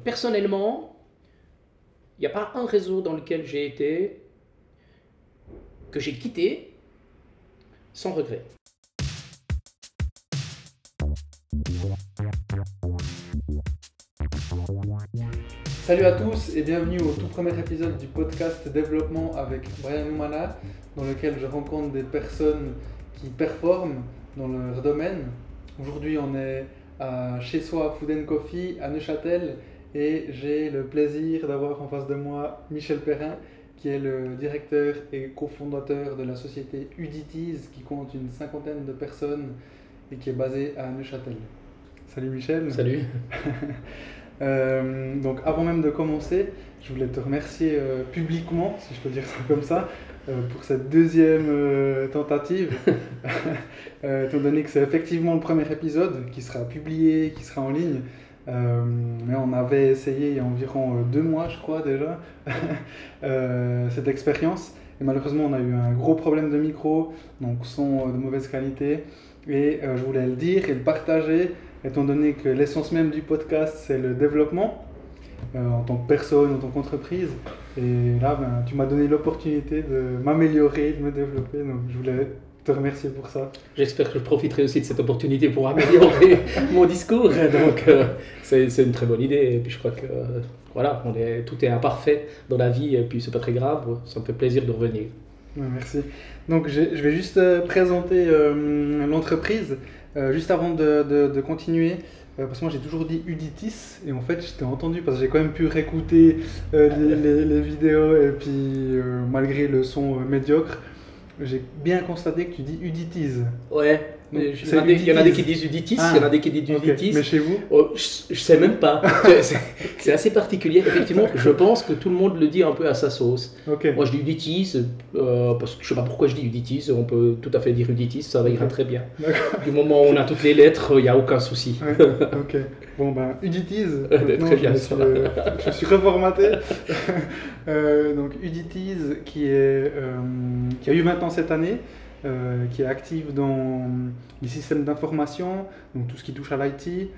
Personnellement, il n'y a pas un réseau dans lequel j'ai été que j'ai quitté sans regret. Salut à tous et bienvenue au tout premier épisode du podcast Développement avec Brian Oumana, dans lequel je rencontre des personnes qui performent dans leur domaine. Aujourd'hui, on est à Chez Soi Food & Coffee à Neuchâtel et j'ai le plaisir d'avoir en face de moi Michel Perrin, qui est le directeur et cofondateur de la société Uditiz, qui compte une 50aine de personnes et qui est basée à Neuchâtel. Salut Michel. Salut. Donc avant même de commencer, je voulais te remercier publiquement, si je peux dire ça comme ça, pour cette deuxième tentative, étant donné que c'est effectivement le premier épisode qui sera publié, qui sera en ligne. Mais on avait essayé il y a environ 2 mois, je crois déjà, cette expérience. Et malheureusement, on a eu un gros problème de micro, donc son de mauvaise qualité. Et je voulais le dire et le partager, étant donné que l'essence même du podcast, c'est le développement, en tant que personne, en tant qu'entreprise. Et là, tu m'as donné l'opportunité de m'améliorer, de me développer, donc je voulais te remercier pour ça. J'espère que je profiterai aussi de cette opportunité pour améliorer mon discours. Donc, c'est une très bonne idée. Et puis, je crois que voilà, tout est imparfait dans la vie, et puis c'est pas très grave. Ça me fait plaisir de revenir. Merci. Donc, je vais juste présenter l'entreprise. Juste avant de continuer, parce que moi j'ai toujours dit Uditiz, et en fait je t'ai entendu parce que j'ai quand même pu réécouter les vidéos, et puis malgré le son médiocre, j'ai bien constaté que tu dis Uditiz. Ouais. Donc, il y en a des qui disent Uditiz, il y en a des qui disent Uditiz. Okay. Mais chez vous je sais même pas. C'est assez particulier. Effectivement, je pense que tout le monde le dit un peu à sa sauce. Okay. Moi, je dis Uditiz parce que je sais pas pourquoi je dis Uditiz. On peut tout à fait dire Uditiz, ça ira très bien. Du moment où on a toutes les lettres, il n'y a aucun souci. Ouais. Ok. Bon ben, Uditiz. Très bien ça. Je suis reformaté. Donc Uditiz qui a eu 20 ans cette année. Qui est active dans les systèmes d'information, donc tout ce qui touche à l'IT,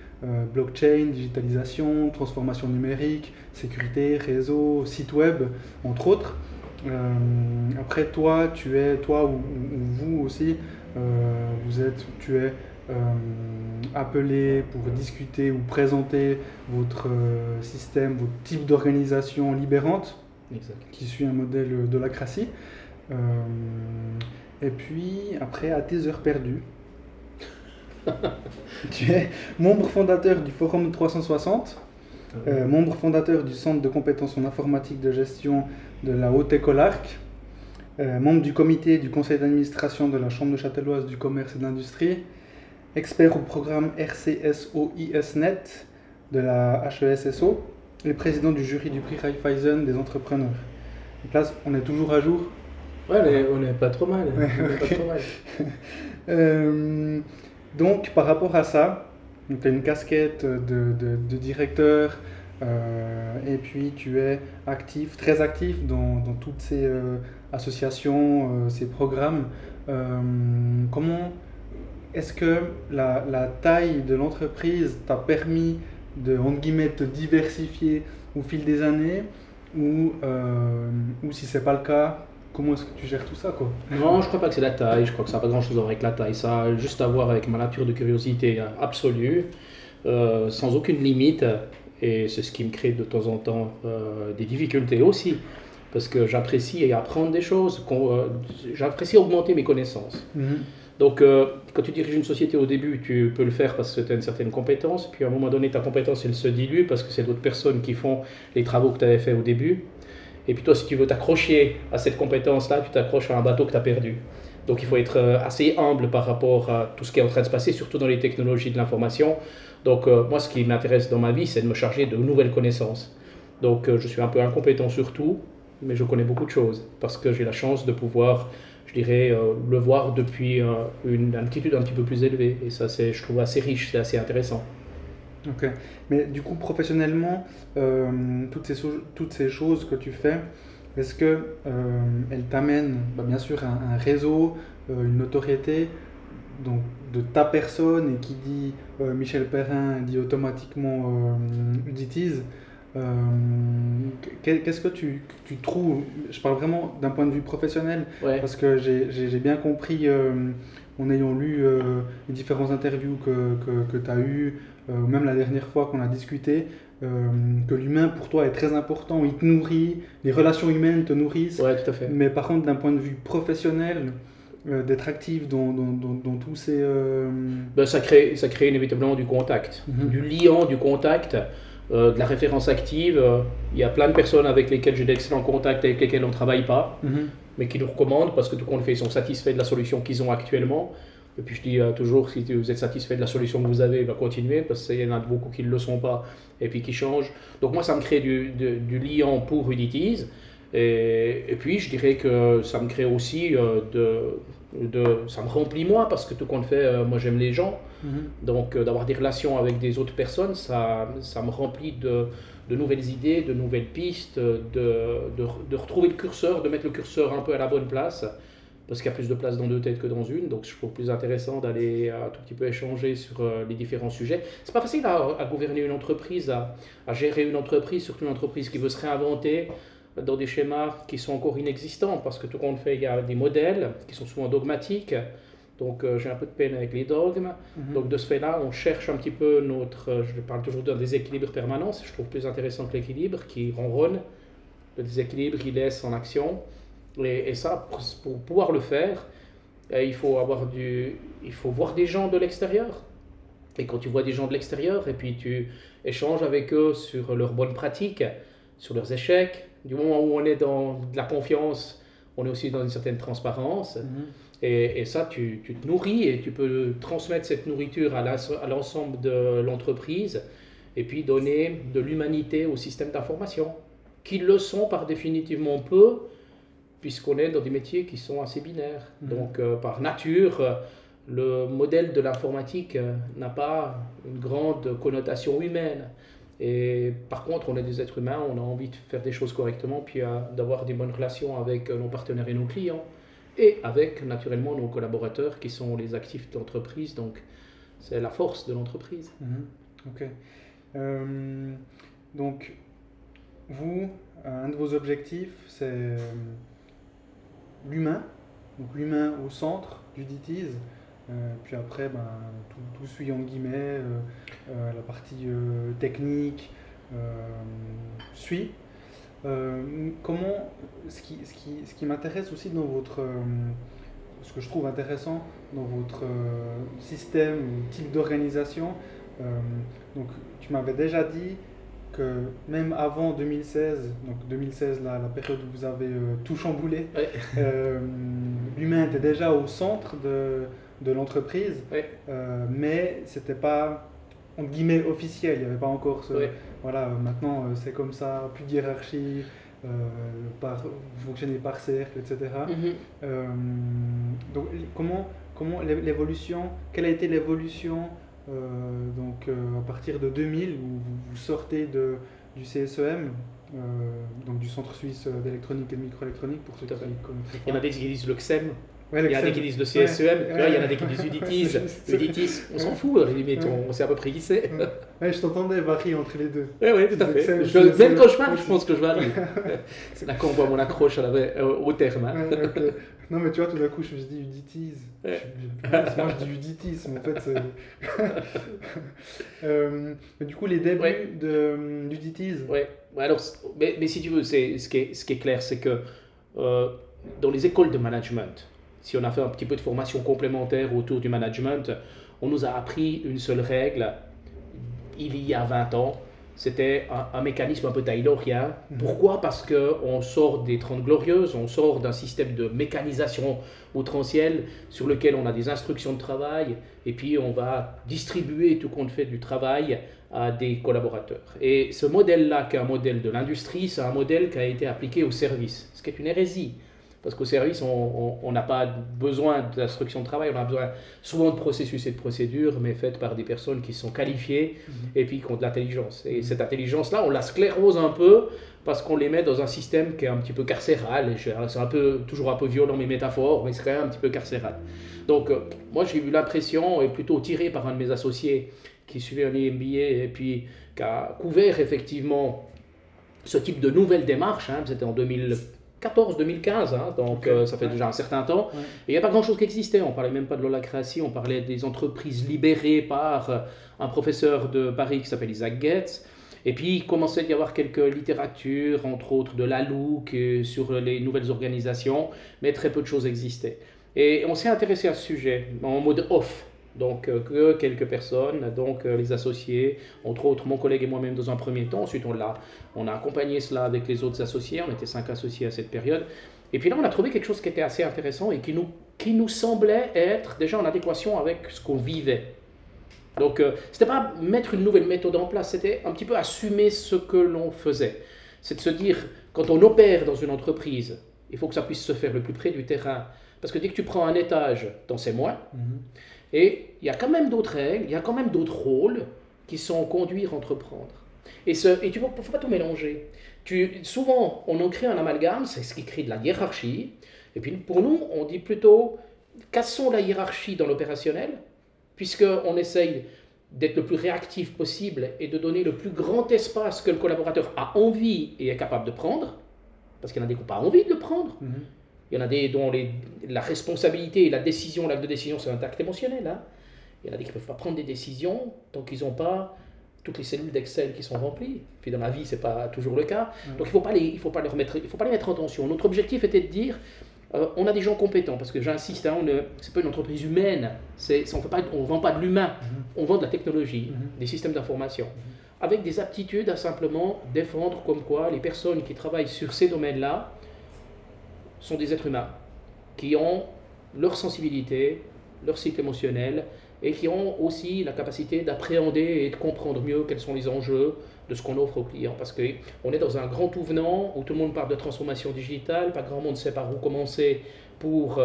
blockchain, digitalisation, transformation numérique, sécurité, réseau, site web, entre autres. Après toi ou vous aussi, tu es appelé pour discuter ou présenter votre système, votre type d'organisation libérante, exact, qui suit un modèle d'holacratie. Et puis, après, à tes heures perdues, tu es membre fondateur du Forum 360, membre fondateur du Centre de compétences en informatique de gestion de la Haute École Arc, membre du comité du conseil d'administration de la Chambre neuchâteloise du commerce et de l'industrie, expert au programme RCSO-ISNet de la HESSO et président du jury du prix Raiffeisen des entrepreneurs. Donc là, on est toujours à jour. Ouais, on n'est pas trop mal. Ouais, okay. Donc, par rapport à ça, tu as une casquette de directeur, et puis tu es actif, très actif dans toutes ces associations, ces programmes. Comment est-ce que la taille de l'entreprise t'a permis de, entre guillemets, te diversifier au fil des années, ou si ce n'est pas le cas, comment est-ce que tu gères tout ça, quoi? Non, je crois pas que c'est la taille, je crois que ça n'a pas grand-chose à voir avec la taille, ça a juste à voir avec ma nature de curiosité absolue, sans aucune limite, et c'est ce qui me crée de temps en temps des difficultés aussi, parce que j'apprécie apprendre des choses, j'apprécie augmenter mes connaissances. Donc, quand tu diriges une société au début, tu peux le faire parce que tu as une certaine compétence, puis à un moment donné, ta compétence, elle se dilue parce que c'est d'autres personnes qui font les travaux que tu avais fait au début. Et puis toi, si tu veux t'accrocher à cette compétence-là, tu t'accroches à un bateau que tu as perdu. Donc il faut être assez humble par rapport à tout ce qui est en train de se passer, surtout dans les technologies de l'information. Donc moi, ce qui m'intéresse dans ma vie, c'est de me charger de nouvelles connaissances. Donc je suis un peu incompétent sur tout, mais je connais beaucoup de choses, parce que j'ai la chance de pouvoir, je dirais, le voir depuis une altitude un petit peu plus élevée. Et ça, je trouve assez riche, c'est assez intéressant. Ok, mais du coup professionnellement, toutes ces choses que tu fais, est-ce qu'elles t'amènent bien sûr un réseau, une notoriété, donc, de ta personne, et qui dit Michel Perrin dit automatiquement Uditiz. Qu'est-ce que tu trouves, je parle vraiment d'un point de vue professionnel, Ouais. parce que j'ai bien compris, en ayant lu les différentes interviews que tu as eues, ou même la dernière fois qu'on a discuté, que l'humain pour toi est très important, il te nourrit, les relations humaines te nourrissent, Ouais, tout à fait. mais par contre d'un point de vue professionnel, d'être actif dans tous ces... Ben, ça crée inévitablement du contact, du liant, du contact, de la référence active. Il y a plein de personnes avec lesquelles j'ai d'excellents contacts, avec lesquelles on ne travaille pas, mais qui nous recommandent parce que tout compte fait, ils sont satisfaits de la solution qu'ils ont actuellement. Et puis je dis toujours, si vous êtes satisfait de la solution que vous avez, ben, continuez, parce qu'il y en a beaucoup qui ne le sont pas et puis qui changent. Donc moi, ça me crée du liant pour Uditiz. Et puis je dirais que ça me crée aussi ça me remplit moi, parce que tout compte fait, moi j'aime les gens. Donc d'avoir des relations avec des autres personnes, ça me remplit de nouvelles idées, de nouvelles pistes, de retrouver le curseur, de mettre le curseur un peu à la bonne place, parce qu'il y a plus de place dans deux têtes que dans une, donc je trouve plus intéressant d'aller un tout petit peu échanger sur les différents sujets. C'est pas facile à gouverner une entreprise, à gérer une entreprise, surtout une entreprise qui veut se réinventer dans des schémas qui sont encore inexistants, parce que tout compte fait, il y a des modèles qui sont souvent dogmatiques. Donc j'ai un peu de peine avec les dogmes. Donc de ce fait-là, on cherche un petit peu je parle toujours d'un déséquilibre permanent, je trouve plus intéressant que l'équilibre qui ronronne. Le déséquilibre, il laisse en action. Et ça, pour pouvoir le faire, il faut voir des gens de l'extérieur. Et quand tu vois des gens de l'extérieur, et puis tu échanges avec eux sur leurs bonnes pratiques, sur leurs échecs, du moment où on est dans de la confiance, on est aussi dans une certaine transparence. Et ça, tu te nourris et tu peux transmettre cette nourriture à l'ensemble de l'entreprise et puis donner de l'humanité au système d'information, qui le sont par définitivement peu, puisqu'on est dans des métiers qui sont assez binaires. Donc, par nature, le modèle de l'informatique n'a pas une grande connotation humaine. Et par contre, on est des êtres humains, on a envie de faire des choses correctement, puis d'avoir des bonnes relations avec nos partenaires et nos clients. Et avec naturellement nos collaborateurs qui sont les actifs de l'entreprise, donc c'est la force de l'entreprise. Ok. Donc, vous, un de vos objectifs, c'est l'humain, donc l'humain au centre d'Uditiz, puis après, tout suit en guillemets, la partie technique suit. Ce qui m'intéresse aussi dans ce que je trouve intéressant dans votre système ou type d'organisation, donc tu m'avais déjà dit que même avant 2016, donc 2016 la période où vous avez tout chamboulé, l'humain était déjà au centre de l'entreprise, mais c'était pas entre guillemets officiel, il n'y avait pas encore ce... Voilà, maintenant c'est comme ça, plus de hiérarchie, vous fonctionnez par cercle, etc. Donc comment l'évolution, quelle a été l'évolution à partir de 2000 où vous sortez du CSEM, donc du Centre Suisse d'électronique et de microélectronique, pour ceux qui connaissent pas. Il y en a des qui disent le XEM. Ouais, il y en a des qui disent le CSEM, il y en a des qui disent Uditiz. Uditiz, on s'en fout, limite, on sait à peu près qui c'est. Ouais, je t'entendais varier entre les deux. Oui, tout à fait. Même quand je parle, je pense que je varie. C'est là qu'on voit mon accroche au terme. Okay. Non, mais tu vois, tout d'un coup, je me suis dit Uditiz. Moi, je dis Uditiz, mais en fait, c'est. Mais du coup, les débuts d'Uditiz. Oui, alors, mais si tu veux, ce qui est clair, c'est que dans les écoles de management, si on a fait un petit peu de formation complémentaire autour du management, on nous a appris une seule règle il y a 20 ans. C'était un mécanisme un peu taylorien. Pourquoi ? Parce qu'on sort des 30 Glorieuses, on sort d'un système de mécanisation outrancielle sur lequel on a des instructions de travail et puis on va distribuer tout compte fait du travail à des collaborateurs. Et ce modèle-là, qui est un modèle de l'industrie, c'est un modèle qui a été appliqué au service, ce qui est une hérésie. Parce qu'au service, on n'a pas besoin d'instruction de travail, on a besoin souvent de processus et de procédures, mais faites par des personnes qui sont qualifiées et puis qui ont de l'intelligence. Et cette intelligence-là, on la sclérose un peu parce qu'on les met dans un système qui est un petit peu carcéral. C'est toujours un peu violent mes métaphores, mais c'est quand même un petit peu carcéral. Donc, moi, j'ai eu l'impression, et plutôt tiré par un de mes associés qui suivait un MBA et puis qui a couvert effectivement ce type de nouvelle démarche, c'était en 2014-2015, donc ça fait déjà un certain temps. Ouais. Et il n'y a pas grand-chose qui existait, on ne parlait même pas de l'holacratie, on parlait des entreprises libérées par un professeur de Paris qui s'appelle Isaac Getz. Et puis il commençait à y avoir quelques littératures, entre autres de Lalouk, sur les nouvelles organisations, mais très peu de choses existaient. Et on s'est intéressé à ce sujet en mode off. Donc que quelques personnes, donc les associés, entre autres mon collègue et moi-même dans un premier temps. Ensuite on a accompagné cela avec les autres associés, on était 5 associés à cette période. Et puis là on a trouvé quelque chose qui était assez intéressant et qui nous semblait être déjà en adéquation avec ce qu'on vivait. Donc c'était pas mettre une nouvelle méthode en place, c'était un petit peu assumer ce que l'on faisait. C'est de se dire, quand on opère dans une entreprise, il faut que ça puisse se faire le plus près du terrain. Parce que dès que tu prends un étage, t'en sais moins. Et il y a quand même d'autres règles, il y a quand même d'autres rôles qui sont conduire, entreprendre. Et tu ne faut pas tout mélanger. Souvent, on en crée un amalgame, c'est ce qui crée de la hiérarchie. Et puis pour nous, on dit plutôt, cassons la hiérarchie dans l'opérationnel, puisqu'on essaye d'être le plus réactif possible et de donner le plus grand espace que le collaborateur a envie et est capable de prendre, parce qu'il y en a des qui n'ont pas envie de le prendre. Il y en a des dont la responsabilité et la décision, l'acte de décision, c'est un acte émotionnel. Il y en a des qui ne peuvent pas prendre des décisions tant qu'ils n'ont pas toutes les cellules d'Excel qui sont remplies. Puis dans la vie, ce n'est pas toujours le cas. Donc il faut pas les mettre en tension. Notre objectif était de dire, on a des gens compétents, parce que j'insiste, ce n'est pas une entreprise humaine, on ne vend pas de l'humain, on vend de la technologie, des systèmes d'information, avec des aptitudes à simplement défendre comme quoi les personnes qui travaillent sur ces domaines-là sont des êtres humains qui ont leur sensibilité, leur cycle émotionnel et qui ont aussi la capacité d'appréhender et de comprendre mieux quels sont les enjeux de ce qu'on offre aux clients. Parce qu'on est dans un grand tout venant où tout le monde parle de transformation digitale, pas grand monde ne sait par où commencer pour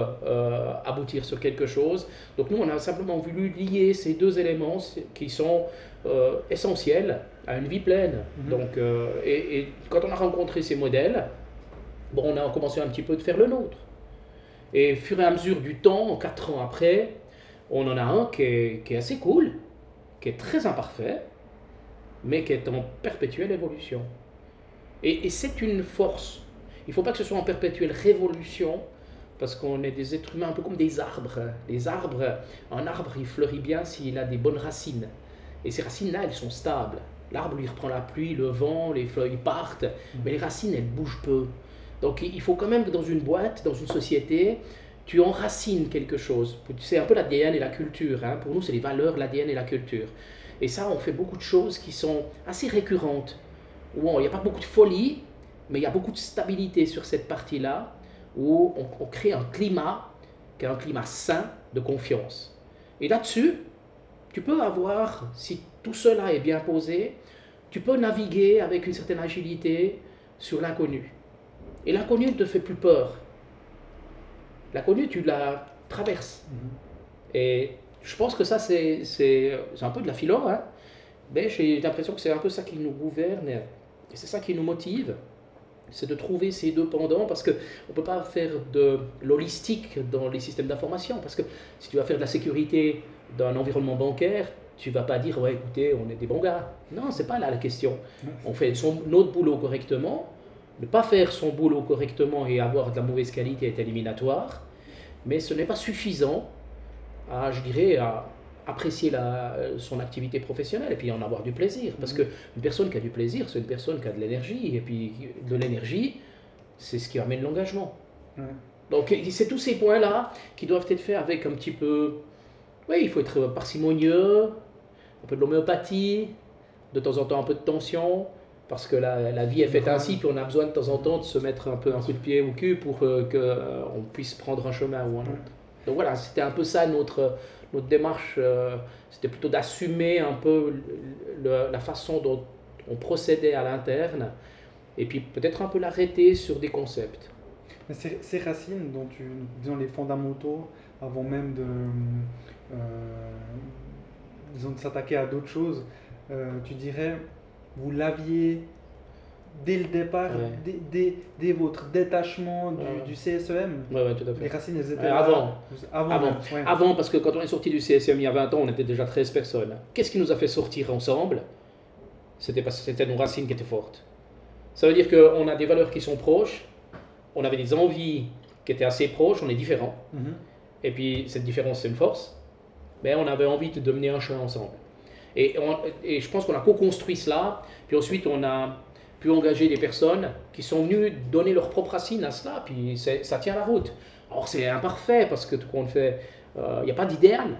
aboutir sur quelque chose. Donc nous, on a simplement voulu lier ces deux éléments qui sont essentiels à une vie pleine. Donc, et quand on a rencontré ces modèles, on a commencé un petit peu de faire le nôtre. Et au fur et à mesure du temps, 4 ans après, on en a un qui est assez cool, qui est très imparfait, mais qui est en perpétuelle évolution. Et c'est une force. Il ne faut pas que ce soit en perpétuelle révolution, parce qu'on est des êtres humains un peu comme des arbres. Les arbres, un arbre, il fleurit bien s'il a des bonnes racines. Et ces racines-là, elles sont stables. L'arbre lui reprend la pluie, le vent, les feuilles partent, mais les racines, elles bougent peu. Donc il faut quand même que dans une boîte, dans une société, tu enracines quelque chose. C'est un peu l'ADN et la culture. Pour nous, c'est les valeurs, l'ADN et la culture. Et ça, on fait beaucoup de choses qui sont assez récurrentes. Où il n'y a pas beaucoup de folie, mais il y a beaucoup de stabilité sur cette partie-là, où on crée un climat qui est un climat sain de confiance. Et là-dessus, tu peux avoir, si tout cela est bien posé, tu peux naviguer avec une certaine agilité sur l'inconnu. Et l'inconnu ne te fait plus peur. L'inconnu, tu la traverses. Et je pense que ça, c'est un peu de la philo, mais j'ai l'impression que c'est un peu ça qui nous gouverne, et c'est ça qui nous motive, c'est de trouver ces deux pendants, parce qu'on ne peut pas faire de l'holistique dans les systèmes d'information, parce que si tu vas faire de la sécurité dans un environnement bancaire, tu ne vas pas dire, ouais, écoutez, on est des bons gars. Non, ce n'est pas là la question. On fait notre boulot correctement. Ne pas faire son boulot correctement et avoir de la mauvaise qualité est éliminatoire, mais ce n'est pas suffisant à, je dirais, à apprécier son activité professionnelle et puis en avoir du plaisir. Parce qu'une personne qui a du plaisir, c'est une personne qui a de l'énergie, et puis de l'énergie, c'est ce qui amène l'engagement. Donc c'est tous ces points-là qui doivent être faits avec un petit peu, oui, il faut être parcimonieux, un peu de l'homéopathie, de temps en temps un peu de tension, parce que la vie est faite ainsi, puis on a besoin de temps en temps de se mettre un peu un coup de pied au cul pour qu'on puisse prendre un chemin ou un autre. Donc voilà, c'était un peu ça notre démarche, c'était plutôt d'assumer un peu la façon dont on procédait à l'interne, et puis peut-être un peu l'arrêter sur des concepts. Mais ces racines dont disons les fondamentaux, avant même disons de s'attaquer à d'autres choses, tu dirais, vous l'aviez dès le départ, Ouais. dès votre détachement Ouais. du CSEM, Ouais, tout à les fait. racines elles étaient Ouais, là avant. même, ouais. Avant, parce que quand on est sorti du CSM il y a 20 ans, on était déjà 13 personnes. Qu'est-ce qui nous a fait sortir ensemble? C'était parce que c'était nos racines qui étaient fortes. Ça veut dire qu'on a des valeurs qui sont proches, on avait des envies qui étaient assez proches, on est différents. Mhm. Et puis cette différence, c'est une force. Mais on avait envie de mener un chemin ensemble. Et je pense qu'on a co-construit cela. Puis ensuite, on a pu engager des personnes qui sont venues donner leur propre racine à cela. Puis ça tient la route. Alors c'est imparfait parce que tout compte fait, il n'y a pas d'idéal.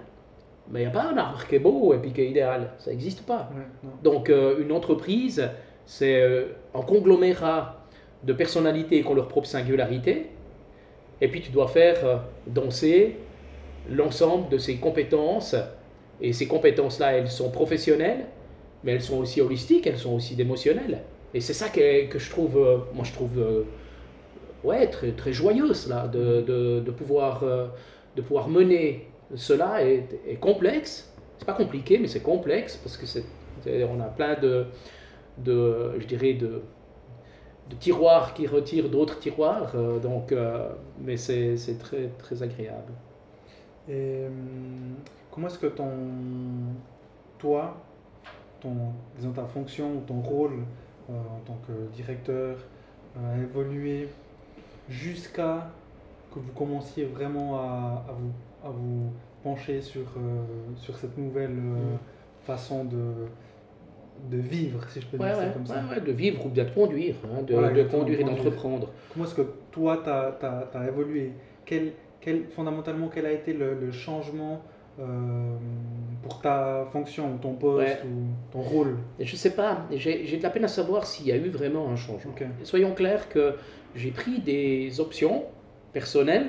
Mais il n'y a pas un arbre qui est beau et puis qui est idéal. Ça n'existe pas. Ouais, non. Donc une entreprise, c'est un conglomérat de personnalités qui ont leur propre singularité. Et puis tu dois faire danser l'ensemble de ces compétences. Et ces compétences-là, elles sont professionnelles, mais elles sont aussi holistiques, elles sont aussi émotionnelles. Et c'est ça que je trouve, moi je trouve, ouais, très, très joyeuse là, de pouvoir mener cela est complexe. C'est pas compliqué, mais c'est complexe parce que on a plein je dirais, de tiroirs qui retirent d'autres tiroirs. Mais c'est très, très agréable. Et comment est-ce que toi, disons ta fonction ou ton rôle en tant que directeur a évolué jusqu'à que vous commenciez vraiment à vous pencher sur cette nouvelle façon de vivre, si je peux dire ça comme ça. Ouais, de vivre ou bien de conduire, hein, Voilà, de exactement, conduire et conduire. d'entreprendre. Comment est-ce que toi, tu as évolué? Fondamentalement, quel a été le changement pour ta fonction, ou ton poste, Ouais. ou ton rôle? Et je sais pas, j'ai de la peine à savoir s'il y a eu vraiment un changement. Ok. Soyons clairs que j'ai pris des options personnelles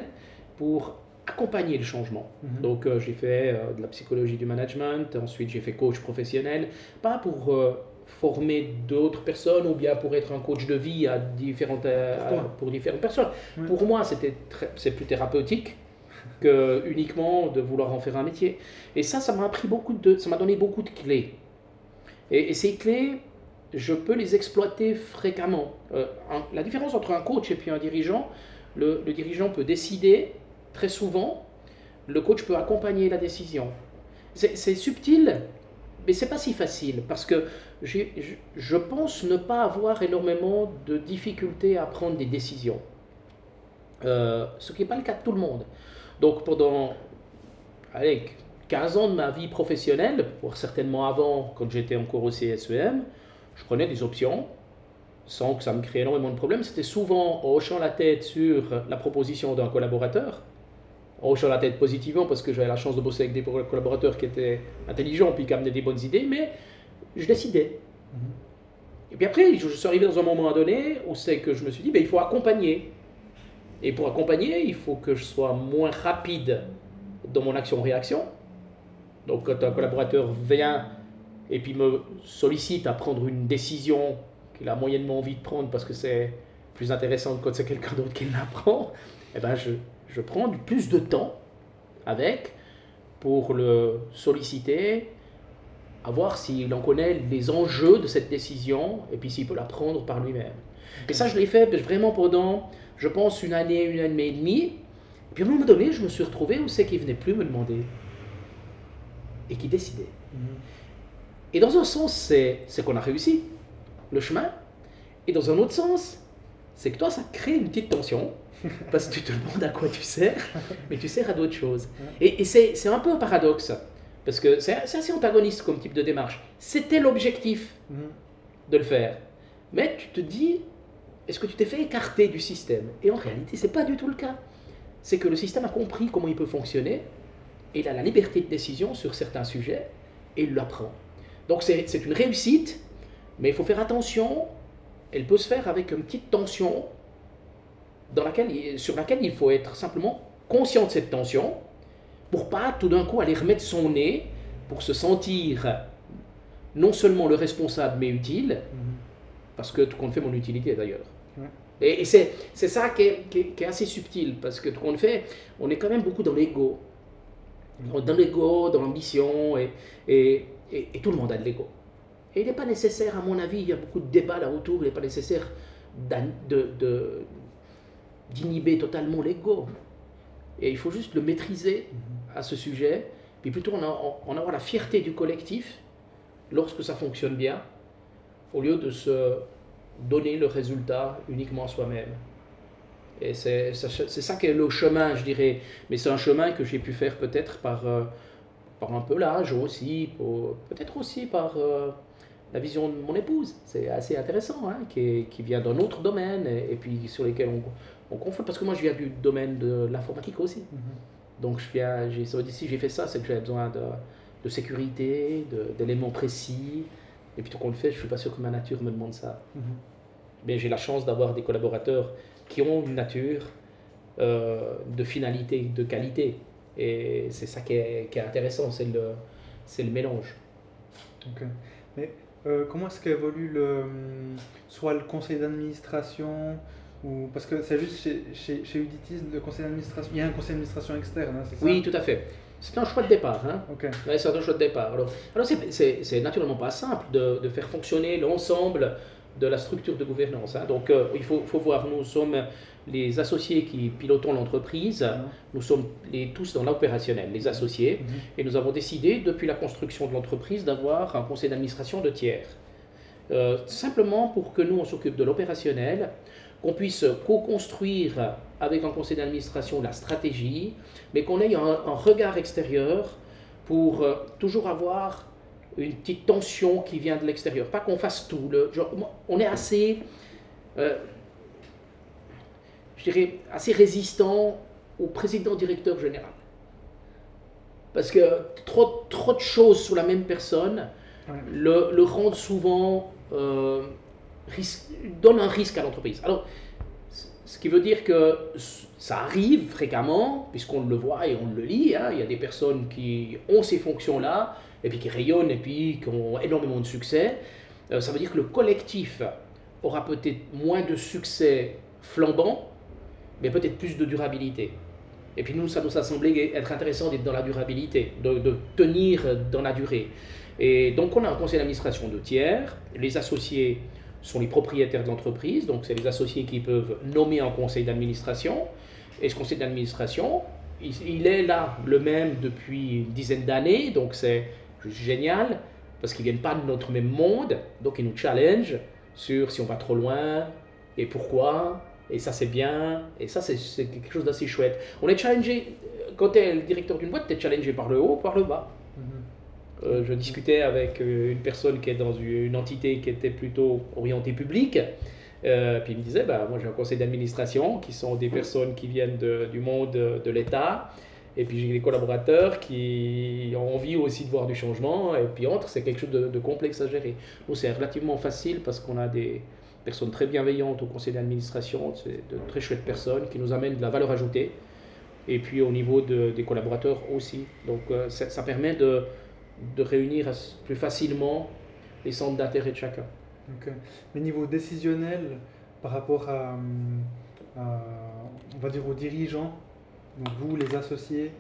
pour accompagner le changement. Mhm. Donc j'ai fait de la psychologie du management, ensuite j'ai fait coach professionnel, pas pour former d'autres personnes ou bien pour être un coach de vie pour différentes personnes. Ouais. Pour moi, c'est plus thérapeutique que uniquement de vouloir en faire un métier. Et ça m'a appris ça m'a donné beaucoup de clés. Et ces clés, je peux les exploiter fréquemment. La différence entre un coach et puis un dirigeant, le dirigeant peut décider très souvent, le coach peut accompagner la décision. C'est subtil, mais c'est pas si facile parce que je pense ne pas avoir énormément de difficultés à prendre des décisions. Ce qui n'est pas le cas de tout le monde. Donc pendant 15 ans de ma vie professionnelle, voire certainement avant, quand j'étais encore au CSEM, je prenais des options sans que ça me crée énormément de problèmes. C'était souvent en hochant la tête sur la proposition d'un collaborateur, en hochant la tête positivement parce que j'avais la chance de bosser avec des collaborateurs qui étaient intelligents puis qui amenaient des bonnes idées, mais je décidais. Et puis après, je suis arrivé dans un moment donné où c'est que je me suis dit, il faut accompagner. Et pour accompagner, il faut que je sois moins rapide dans mon action-réaction. Donc quand un collaborateur vient et puis me sollicite à prendre une décision qu'il a moyennement envie de prendre parce que c'est plus intéressant que quand c'est quelqu'un d'autre qui la prend, eh ben je prends plus de temps avec pour le solliciter, à voir s'il en connaît les enjeux de cette décision et puis s'il peut la prendre par lui-même. Et ça, je l'ai fait vraiment pendant, je pense, une année et demie. Et puis à un moment donné, je me suis retrouvé où c'est qu'il ne venait plus me demander et qui décidait. Et dans un sens, c'est qu'on a réussi le chemin. Et dans un autre sens, c'est que toi, ça crée une petite tension. Parce que tu te demandes à quoi tu sers, mais tu sers à d'autres choses. Et c'est un peu un paradoxe. Parce que c'est assez antagoniste comme type de démarche. C'était l'objectif de le faire. Mais tu te dis, est-ce que tu t'es fait écarter du système? Et en réalité, ce n'est pas du tout le cas. C'est que le système a compris comment il peut fonctionner, et il a la liberté de décision sur certains sujets, et il l'apprend. Donc c'est une réussite, mais il faut faire attention. Elle peut se faire avec une petite tension sur laquelle il faut être simplement conscient de cette tension pour pas tout d'un coup aller remettre son nez pour se sentir non seulement le responsable mais utile, parce que tout compte fait mon utilité d'ailleurs. Ouais. Et c'est ça qui est assez subtil, parce que tout qu'on fait, on est quand même beaucoup dans l'ego. Dans l'ego, dans l'ambition, et tout le monde a de l'ego. Et il n'est pas nécessaire, à mon avis, il y a beaucoup de débats là autour, il n'est pas nécessaire d'inhiber totalement l'ego. Et il faut juste le maîtriser à ce sujet, puis plutôt en avoir la fierté du collectif lorsque ça fonctionne bien, au lieu de se donner le résultat uniquement à soi-même. Et c'est ça qui est le chemin, je dirais. Mais c'est un chemin que j'ai pu faire peut-être par un peu l'âge aussi, peut-être aussi par la vision de mon épouse. C'est assez intéressant, hein, qui vient d'un autre domaine, et puis sur lesquels on confronte. Parce que moi, je viens du domaine de l'informatique aussi. Donc, si j'ai fait ça, c'est que j'avais besoin de sécurité, d'éléments précis. Et puis, tout qu'on le fait, je ne suis pas sûr que ma nature me demande ça. Mais j'ai la chance d'avoir des collaborateurs qui ont une nature de finalité, de qualité. Et c'est ça qui est intéressant, c'est le mélange. Ok. Mais comment est-ce qu'évolue soit le conseil d'administration, ou parce que c'est juste chez Uditis, le conseil d'administration, il y a un conseil d'administration externe, hein, c'est ça? Oui, tout à fait. C'est un choix de départ. Hein. Okay. Ouais, c'est un choix de départ. Alors c'est naturellement pas simple de faire fonctionner l'ensemble de la structure de gouvernance. Hein. Donc il faut voir, nous sommes les associés qui pilotons l'entreprise, nous sommes tous dans l'opérationnel, les associés, et nous avons décidé, depuis la construction de l'entreprise, d'avoir un conseil d'administration de tiers. Simplement pour que nous, on s'occupe de l'opérationnel, qu'on puisse co-construire avec un conseil d'administration la stratégie, mais qu'on ait un regard extérieur pour toujours avoir une petite tension qui vient de l'extérieur. Pas qu'on fasse tout. On est assez, je dirais, assez résistant au président-directeur général. Parce que trop de choses sur la même personne le rendent souvent... donne un risque à l'entreprise. Alors, ce qui veut dire que ça arrive fréquemment, puisqu'on le voit et on le lit, hein, il y a des personnes qui ont ces fonctions-là, et puis qui rayonnent, et puis qui ont énormément de succès. Ça veut dire que le collectif aura peut-être moins de succès flambant, mais peut-être plus de durabilité. Et puis nous, ça nous a semblé être intéressant d'être dans la durabilité, de tenir dans la durée. Et donc on a un conseil d'administration de tiers, les associés sont les propriétaires de l'entreprise, donc c'est les associés qui peuvent nommer un conseil d'administration. Et ce conseil d'administration, il est là, le même depuis une dizaine d'années, donc c'est génial, parce qu'ils ne viennent pas de notre même monde, donc ils nous challengent sur si on va trop loin, et pourquoi, et ça c'est bien, et ça c'est quelque chose d'assez chouette. On est challengé, quand tu es le directeur d'une boîte, tu es challengé par le haut, par le bas. Je discutais avec une personne qui est dans une entité qui était plutôt orientée publique, puis il me disait, moi j'ai un conseil d'administration qui sont des personnes qui viennent du monde de l'État, et puis j'ai des collaborateurs qui ont envie aussi de voir du changement, et puis c'est quelque chose de complexe à gérer. Nous c'est relativement facile parce qu'on a des personnes très bienveillantes au conseil d'administration, c'est de très chouettes personnes qui nous amènent de la valeur ajoutée, et puis au niveau des collaborateurs aussi. Donc ça permet de réunir plus facilement les centres d'intérêt de chacun. Okay. Mais niveau décisionnel, par rapport on va dire aux dirigeants, donc vous les associés,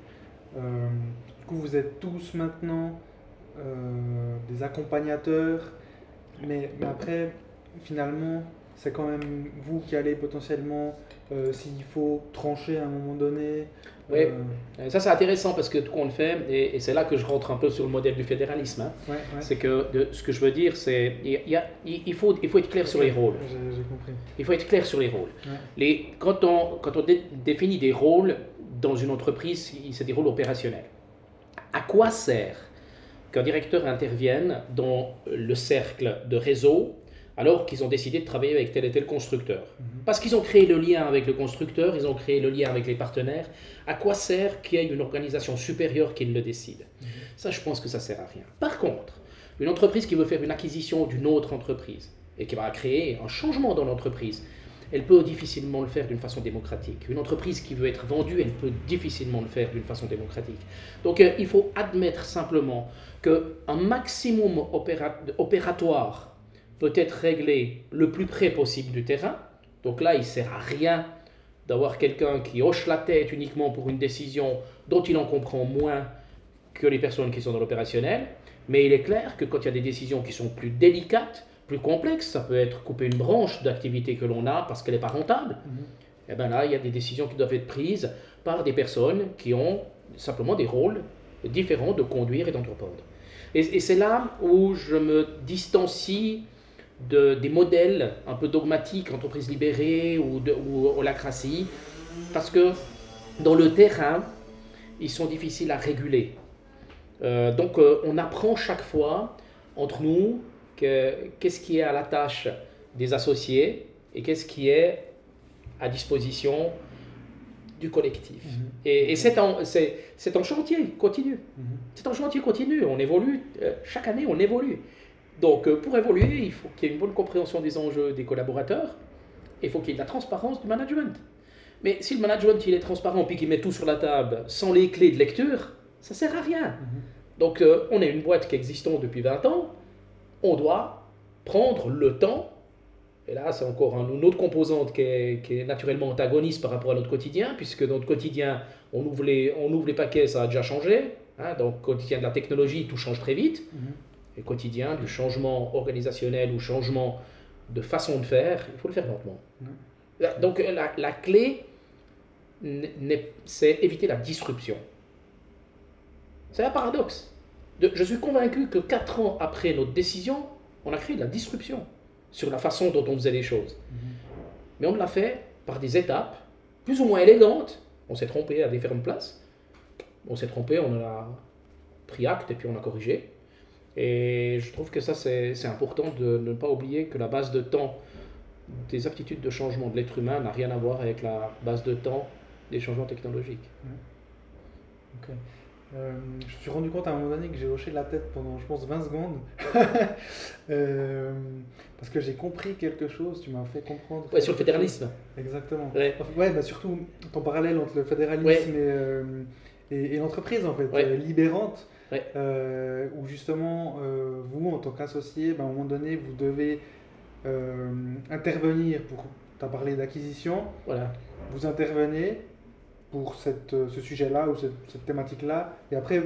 du coup vous êtes tous maintenant des accompagnateurs, mais après finalement c'est quand même vous qui allez potentiellement, s'il faut trancher à un moment donné. Oui, ça c'est intéressant parce que tout qu'on le fait, et c'est là que je rentre un peu sur le modèle du fédéralisme, hein. C'est que ce que je veux dire, c'est il faut être clair sur les rôles. J'ai compris. Il faut être clair sur les rôles. Quand on définit des rôles dans une entreprise, c'est des rôles opérationnels. À quoi sert qu'un directeur intervienne dans le cercle de réseau alors qu'ils ont décidé de travailler avec tel et tel constructeur? Parce qu'ils ont créé le lien avec le constructeur, ils ont créé le lien avec les partenaires. À quoi sert qu'il y ait une organisation supérieure qui le décide? Ça, je pense que ça ne sert à rien. Par contre, une entreprise qui veut faire une acquisition d'une autre entreprise et qui va créer un changement dans l'entreprise, elle peut difficilement le faire d'une façon démocratique. Une entreprise qui veut être vendue, elle peut difficilement le faire d'une façon démocratique. Donc, il faut admettre simplement qu'un maximum opératoire peut être réglé le plus près possible du terrain, Donc là, il ne sert à rien d'avoir quelqu'un qui hoche la tête uniquement pour une décision dont il en comprend moins que les personnes qui sont dans l'opérationnel. Mais il est clair que quand il y a des décisions qui sont plus délicates, plus complexes, ça peut être couper une branche d'activité que l'on a parce qu'elle n'est pas rentable, et bien là, il y a des décisions qui doivent être prises par des personnes qui ont simplement des rôles différents de conduire et d'entreprendre. Et c'est là où je me distancie des modèles un peu dogmatiques, entreprises libérées ou holacratie, parce que dans le terrain, ils sont difficiles à réguler. Donc on apprend chaque fois entre nous qu'est-ce qui est à la tâche des associés et qu'est-ce qui est à disposition du collectif. Et c'est un chantier continu. C'est un chantier continu. On évolue, chaque année on évolue. Donc pour évoluer, il faut qu'il y ait une bonne compréhension des enjeux des collaborateurs et il faut qu'il y ait de la transparence du management. Mais si le management il est transparent puis qu'il met tout sur la table sans les clés de lecture, ça ne sert à rien. Donc on est une boîte qui existe depuis 20 ans, on doit prendre le temps, et là c'est encore une autre composante qui est naturellement antagoniste par rapport à notre quotidien, puisque dans notre quotidien, on ouvre les paquets, ça a déjà changé, hein, donc quotidien de la technologie, tout change très vite, et quotidien du changement organisationnel ou changement de façon de faire, il faut le faire lentement. Donc la clé, c'est éviter la disruption. C'est un paradoxe. Je suis convaincu que 4 ans après notre décision, on a créé de la disruption sur la façon dont on faisait les choses. Mais on l'a fait par des étapes plus ou moins élégantes. On s'est trompé à différentes places. On s'est trompé, on a pris acte et puis on a corrigé. Et je trouve que ça, c'est important de ne pas oublier que la base de temps des aptitudes de changement de l'être humain n'a rien à voir avec la base de temps des changements technologiques. Ok. Je me suis rendu compte à un moment donné que j'ai hoché la tête pendant, je pense, 20 secondes. Parce que j'ai compris quelque chose, tu m'as fait comprendre. Ouais, sur le fédéralisme. Exactement. Ouais. Ouais, bah surtout ton parallèle entre le fédéralisme et l'entreprise, en fait, libérante. Ouais. Où justement, vous, en tant qu'associé, à un moment donné, vous devez intervenir pour. Tu as parlé d'acquisition. Voilà. Vous intervenez pour ce sujet-là ou cette thématique-là, et après,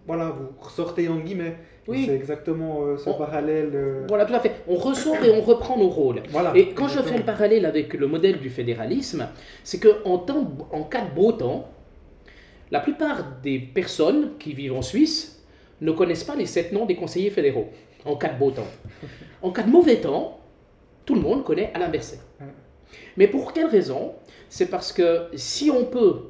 voilà, vous ressortez en guillemets. Oui. C'est exactement ce parallèle. Voilà, tout à fait. On ressort et on reprend nos rôles. Voilà, et quand exactement. je fais le parallèle avec le modèle du fédéralisme, c'est qu'en cas de beau temps, la plupart des personnes qui vivent en Suisse ne connaissent pas les 7 noms des conseillers fédéraux, en cas de beau temps. En cas de mauvais temps, tout le monde connaît Alain Berset. Mais pour quelle raison? C'est parce que si on peut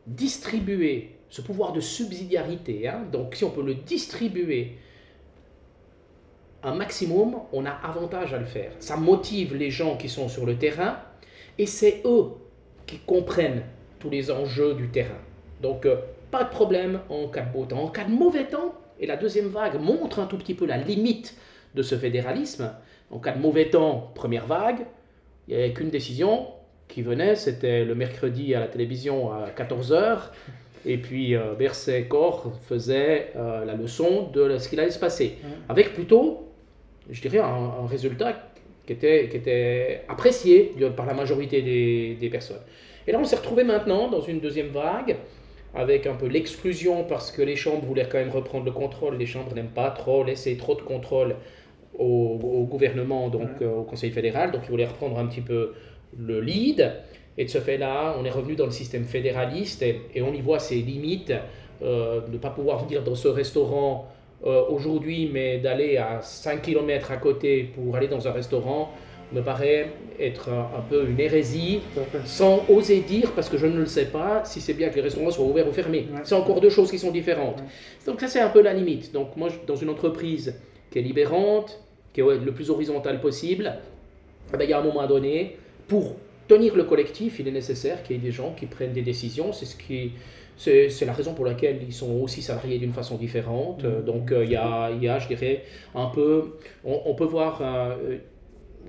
distribuer ce pouvoir de subsidiarité, donc si on peut le distribuer un maximum, on a avantage à le faire. Ça motive les gens qui sont sur le terrain et c'est eux qui comprennent tous les enjeux du terrain. Donc pas de problème en cas de beau temps. En cas de mauvais temps, et la deuxième vague montre un tout petit peu la limite de ce fédéralisme, en cas de mauvais temps, première vague, il n'y avait qu'une décision qui venait, c'était le mercredi à la télévision à 14h, et puis Berset-Corre faisait la leçon de ce qu'il allait se passer, avec plutôt, je dirais, un résultat qui était apprécié par la majorité des personnes. Et là, on s'est retrouvé maintenant dans une deuxième vague, avec un peu l'exclusion, parce que les chambres voulaient quand même reprendre le contrôle, les chambres n'aiment pas trop laisser trop de contrôle au gouvernement, donc au Conseil fédéral, donc ils voulaient reprendre un petit peu le lead, et de ce fait-là, on est revenu dans le système fédéraliste et on y voit ses limites, de ne pas pouvoir venir dans ce restaurant aujourd'hui, mais d'aller à 5 km à côté pour aller dans un restaurant, me paraît être un peu une hérésie, sans oser dire, parce que je ne le sais pas, si c'est bien que les restaurants soient ouverts ou fermés. C'est encore deux choses qui sont différentes. Donc ça, c'est un peu la limite. Donc moi, dans une entreprise qui est libérante, qui est le plus horizontale possible, il y a un moment donné, pour tenir le collectif, il est nécessaire qu'il y ait des gens qui prennent des décisions. C'est la raison pour laquelle ils sont aussi salariés d'une façon différente. Donc il y a, je dirais, un peu, on peut voir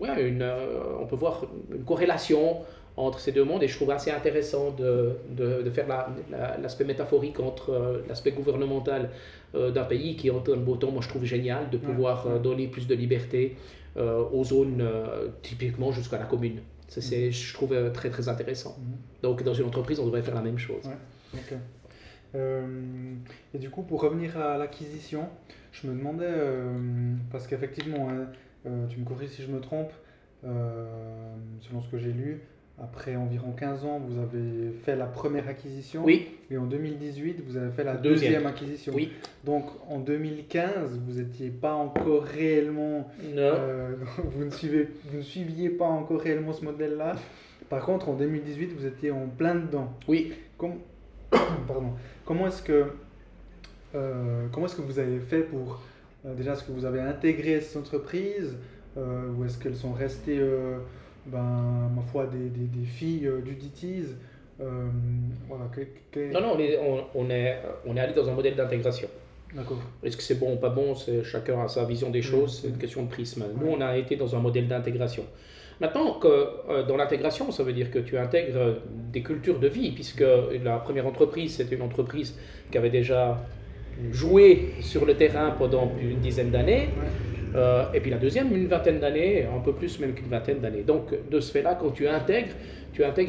on peut voir une corrélation entre ces deux mondes, et je trouve assez intéressant de faire l'aspect métaphorique entre l'aspect gouvernemental d'un pays qui, en temps de beau temps, moi je trouve génial de pouvoir donner plus de liberté aux zones, typiquement jusqu'à la commune. Ça, je trouve très très intéressant. Donc dans une entreprise, on devrait faire la même chose. Ouais, ok. Et du coup, pour revenir à l'acquisition, je me demandais, parce qu'effectivement, tu me corriges si je me trompe, selon ce que j'ai lu, après environ 15 ans, vous avez fait la première acquisition. Oui. Et en 2018, vous avez fait la deuxième acquisition. Oui. Donc en 2015, vous n'étiez pas encore réellement... vous ne suiviez pas encore réellement ce modèle-là. Par contre, en 2018, vous étiez en plein dedans. Oui. Pardon. Comment est-ce que vous avez fait pour... déjà, est-ce que vous avez intégré ces entreprises ou est-ce qu'elles sont restées... ma foi, des filles d'Uddities. Voilà. Non, on est allé dans un modèle d'intégration. D'accord. Est-ce que c'est bon ou pas bon, chacun a sa vision des choses, c'est une question de prisme. Nous, on a été dans un modèle d'intégration. Maintenant, dans l'intégration, ça veut dire que tu intègres des cultures de vie, puisque la première entreprise, c'était une entreprise qui avait déjà joué sur le terrain pendant plus d'une dizaine d'années. Et puis la deuxième, une vingtaine d'années, un peu plus même qu'une vingtaine d'années. Donc de ce fait-là, quand tu intègres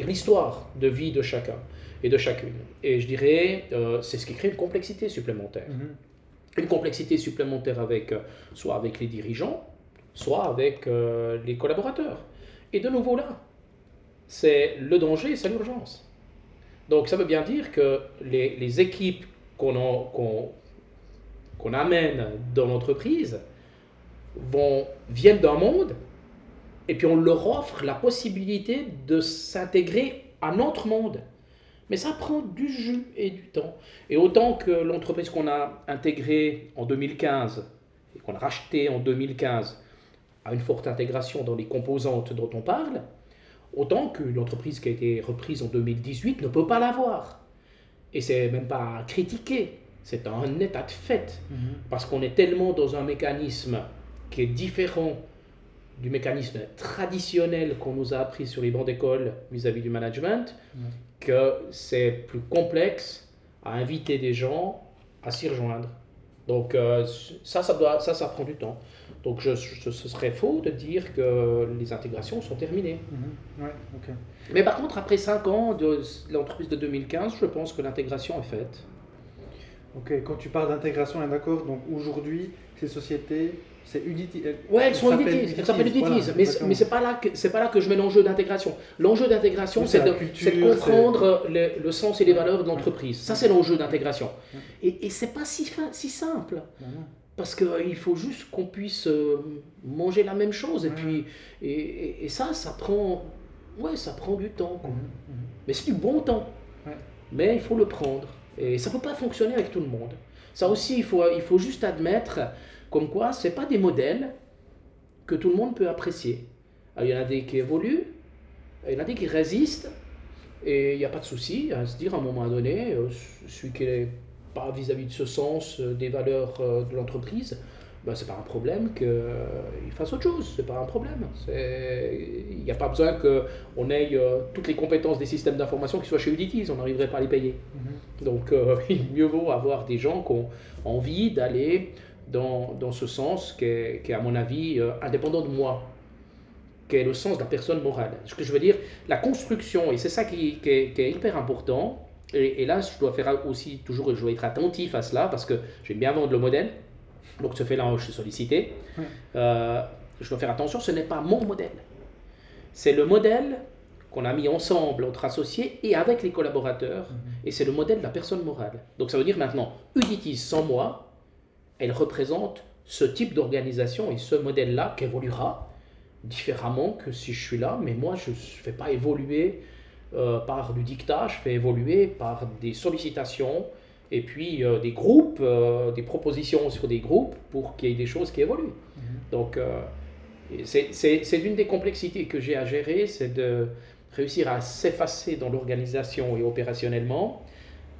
l'histoire de vie de chacun et de chacune. Et je dirais, c'est ce qui crée une complexité supplémentaire. Une complexité supplémentaire soit avec les dirigeants, soit avec les collaborateurs. Et de nouveau là, c'est le danger, c'est l'urgence. Donc ça veut bien dire que les équipes qu'on amène dans l'entreprise viennent d'un monde et puis on leur offre la possibilité de s'intégrer à notre monde. Mais ça prend du jus et du temps. Et autant que l'entreprise qu'on a intégrée en 2015 et qu'on a rachetée en 2015 a une forte intégration dans les composantes dont on parle, autant que l'entreprise qui a été reprise en 2018 ne peut pas l'avoir. Et c'est même pas critiqué, c'est un état de fait. Parce qu'on est tellement dans un mécanisme qui est différent du mécanisme traditionnel qu'on nous a appris sur les bancs d'école vis-à-vis du management, que c'est plus complexe à inviter des gens à s'y rejoindre. Donc ça prend du temps. Donc ce serait faux de dire que les intégrations sont terminées. Mais par contre, après 5 ans de l'entreprise de 2015, je pense que l'intégration est faite. Ok, quand tu parles d'intégration, on est d'accord, donc aujourd'hui, ces sociétés, c'est Uddities. Ouais, elles sont Uddities, elles s'appellent Uddities, voilà, mais c'est pas là que je mets l'enjeu d'intégration. L'enjeu d'intégration, c'est de comprendre le sens et les valeurs de l'entreprise. Ça, c'est l'enjeu d'intégration. Et c'est pas si simple. Parce qu'il faut juste qu'on puisse manger la même chose. Et ça prend du temps. Quoi. Mais c'est du bon temps. Mais il faut le prendre. Et ça ne peut pas fonctionner avec tout le monde. Ça aussi, il faut juste admettre comme quoi ce n'est pas des modèles que tout le monde peut apprécier. Alors, il y en a des qui évoluent, il y en a des qui résistent, et il n'y a pas de souci à se dire à un moment donné, celui qui n'est pas vis-à-vis de ce sens des valeurs de l'entreprise, ben, ce n'est pas un problème qu'il fasse autre chose, ce n'est pas un problème. Il n'y a pas besoin qu'on ait toutes les compétences des systèmes d'information qui soient chez Uddities, on n'arriverait pas à les payer. Donc il mieux vaut avoir des gens qui ont envie d'aller dans ce sens qui est à mon avis indépendant de moi, qui est le sens de la personne morale. Ce que je veux dire, la construction, et c'est ça qui est hyper important, et là je dois faire aussi toujours, je dois être attentif à cela, parce que j'aime bien vendre le modèle. Donc ce fait-là, je suis sollicité. Je dois faire attention, ce n'est pas mon modèle. C'est le modèle qu'on a mis ensemble entre associés et avec les collaborateurs. Et c'est le modèle de la personne morale. Donc ça veut dire maintenant, Uddities sans moi, elle représente ce type d'organisation et ce modèle-là qui évoluera différemment que si je suis là. Mais moi, je ne fais pas évoluer par du dictat, je fais évoluer par des sollicitations, et puis des groupes, des propositions sur des groupes pour qu'il y ait des choses qui évoluent. Donc c'est une des complexités que j'ai à gérer, c'est de réussir à s'effacer dans l'organisation et opérationnellement,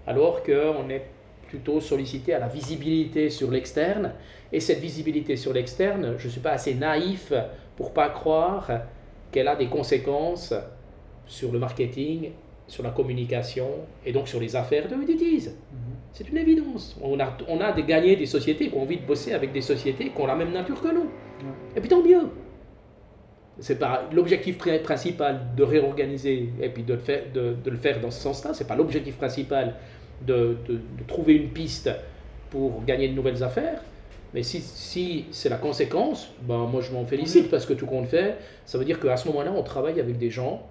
alors qu'on est plutôt sollicité à la visibilité sur l'externe. Et cette visibilité sur l'externe, je ne suis pas assez naïf pour ne pas croire qu'elle a des conséquences sur le marketing, sur la communication et donc sur les affaires de Uddities. C'est une évidence. On a gagné des sociétés qui ont envie de bosser avec des sociétés qui ont la même nature que nous. Et puis tant mieux. C'est pas l'objectif principal de réorganiser et puis de le faire dans ce sens-là. C'est pas l'objectif principal de trouver une piste pour gagner de nouvelles affaires. Mais si c'est la conséquence, ben moi je m'en félicite parce que tout compte fait, ça veut dire qu'à ce moment-là, on travaille avec des gens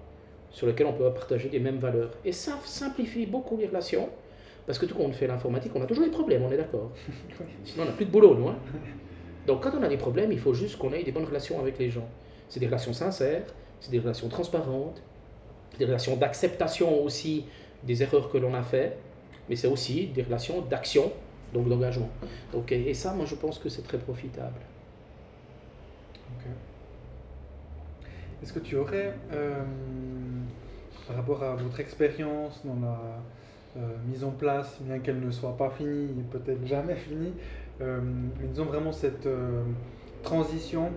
sur lesquels on peut partager des mêmes valeurs. Et ça simplifie beaucoup les relations, parce que tout compte fait, l'informatique, on a toujours des problèmes, on est d'accord. Sinon, on n'a plus de boulot, nous. Hein. Donc quand on a des problèmes, il faut juste qu'on ait des bonnes relations avec les gens. C'est des relations sincères, c'est des relations transparentes, des relations d'acceptation aussi des erreurs que l'on a fait, mais c'est aussi des relations d'action, donc d'engagement. Donc, et ça, moi, je pense que c'est très profitable. Okay. Est-ce que tu aurais, par rapport à votre expérience dans la mise en place, bien qu'elle ne soit pas finie et peut-être jamais finie, mais disons vraiment cette transition,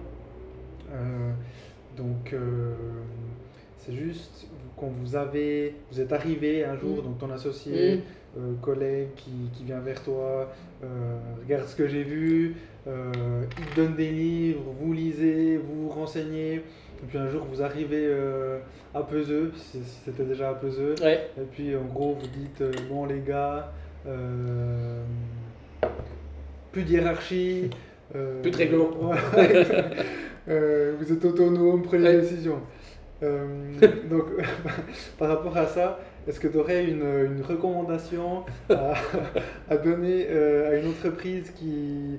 c'est juste quand vous êtes arrivé un jour, donc ton associé, collègue qui vient vers toi, regarde ce que j'ai vu, il te donne des livres, vous lisez, vous vous renseignez, et puis un jour vous arrivez à Peseux, si c'était déjà à Peseux, Ouais. et puis en gros vous dites bon les gars, plus de hiérarchie, plus de règlement. Vous êtes autonome, prenez des décisions. Donc, par rapport à ça, est-ce que tu aurais une recommandation à donner à une entreprise qui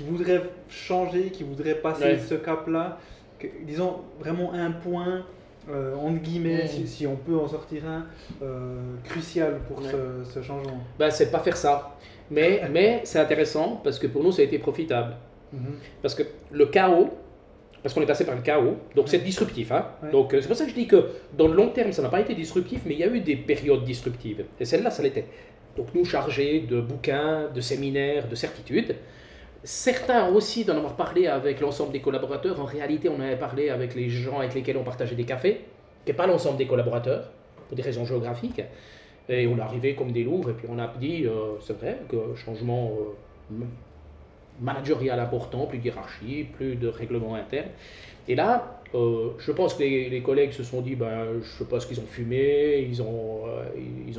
voudrait changer, qui voudrait passer ce cap-là, disons vraiment un point, entre guillemets, si on peut en sortir un, crucial pour ce changement? Ben, c'est de pas faire ça. Mais c'est intéressant parce que pour nous, ça a été profitable. Parce que le chaos, parce qu'on est passé par le chaos, donc c'est disruptif. Hein. Donc c'est pour ça que je dis que dans le long terme, ça n'a pas été disruptif, mais il y a eu des périodes disruptives. Et celle-là, ça l'était. Donc nous, chargés de bouquins, de séminaires, de certitudes, certains aussi d'en avoir parlé avec l'ensemble des collaborateurs. En réalité, on avait parlé avec les gens avec lesquels on partageait des cafés, qui n'est pas l'ensemble des collaborateurs, pour des raisons géographiques. Et on est arrivé comme des louvres, et puis on a dit, c'est vrai, que changement managérial important, plus de hiérarchie, plus de règlement interne. Et là, je pense que les collègues se sont dit, ben, je ne sais pas ce qu'ils ont fumé, ils ont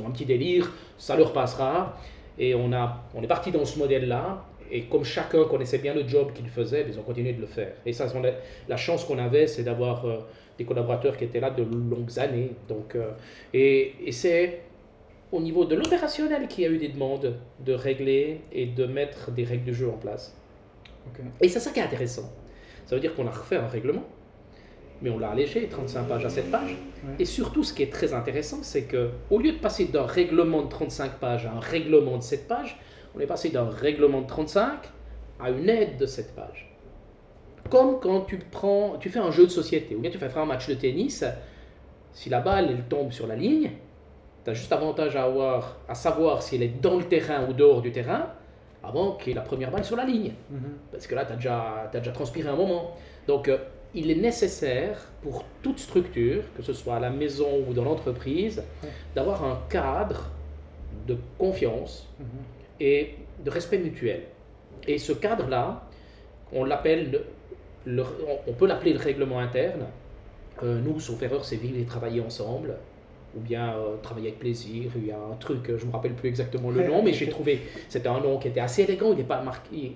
un petit délire, ça leur passera. Et on est parti dans ce modèle-là. Et comme chacun connaissait bien le job qu'il faisait, ils ont continué de le faire. Et ça, la chance qu'on avait, c'est d'avoir des collaborateurs qui étaient là de longues années. Donc, et c'est au niveau de l'opérationnel qu'il y a eu des demandes de régler et de mettre des règles du jeu en place. Et c'est ça qui est intéressant. Ça veut dire qu'on a refait un règlement, mais on l'a allégé, 35 pages à 7 pages. Et surtout, ce qui est très intéressant, c'est qu'au lieu de passer d'un règlement de 35 pages à un règlement de 7 pages, on est passé d'un règlement de 35 à une aide de 7 pages. Comme quand tu fais un jeu de société, ou bien tu fais un match de tennis, si la balle elle tombe sur la ligne, tu as juste avantage à savoir si elle est dans le terrain ou dehors du terrain, avant qu'il y ait la première balle sur la ligne. Parce que là, tu as déjà transpiré un moment. Donc, il est nécessaire pour toute structure, que ce soit à la maison ou dans l'entreprise, d'avoir un cadre de confiance et de respect mutuel. Et ce cadre-là, on peut l'appeler le règlement interne. Nous, sauf erreur, c'est vivre et travailler ensemble, ou bien travailler avec plaisir. Il y a un truc, je ne me rappelle plus exactement le nom, mais j'ai trouvé, c'était un nom qui était assez élégant,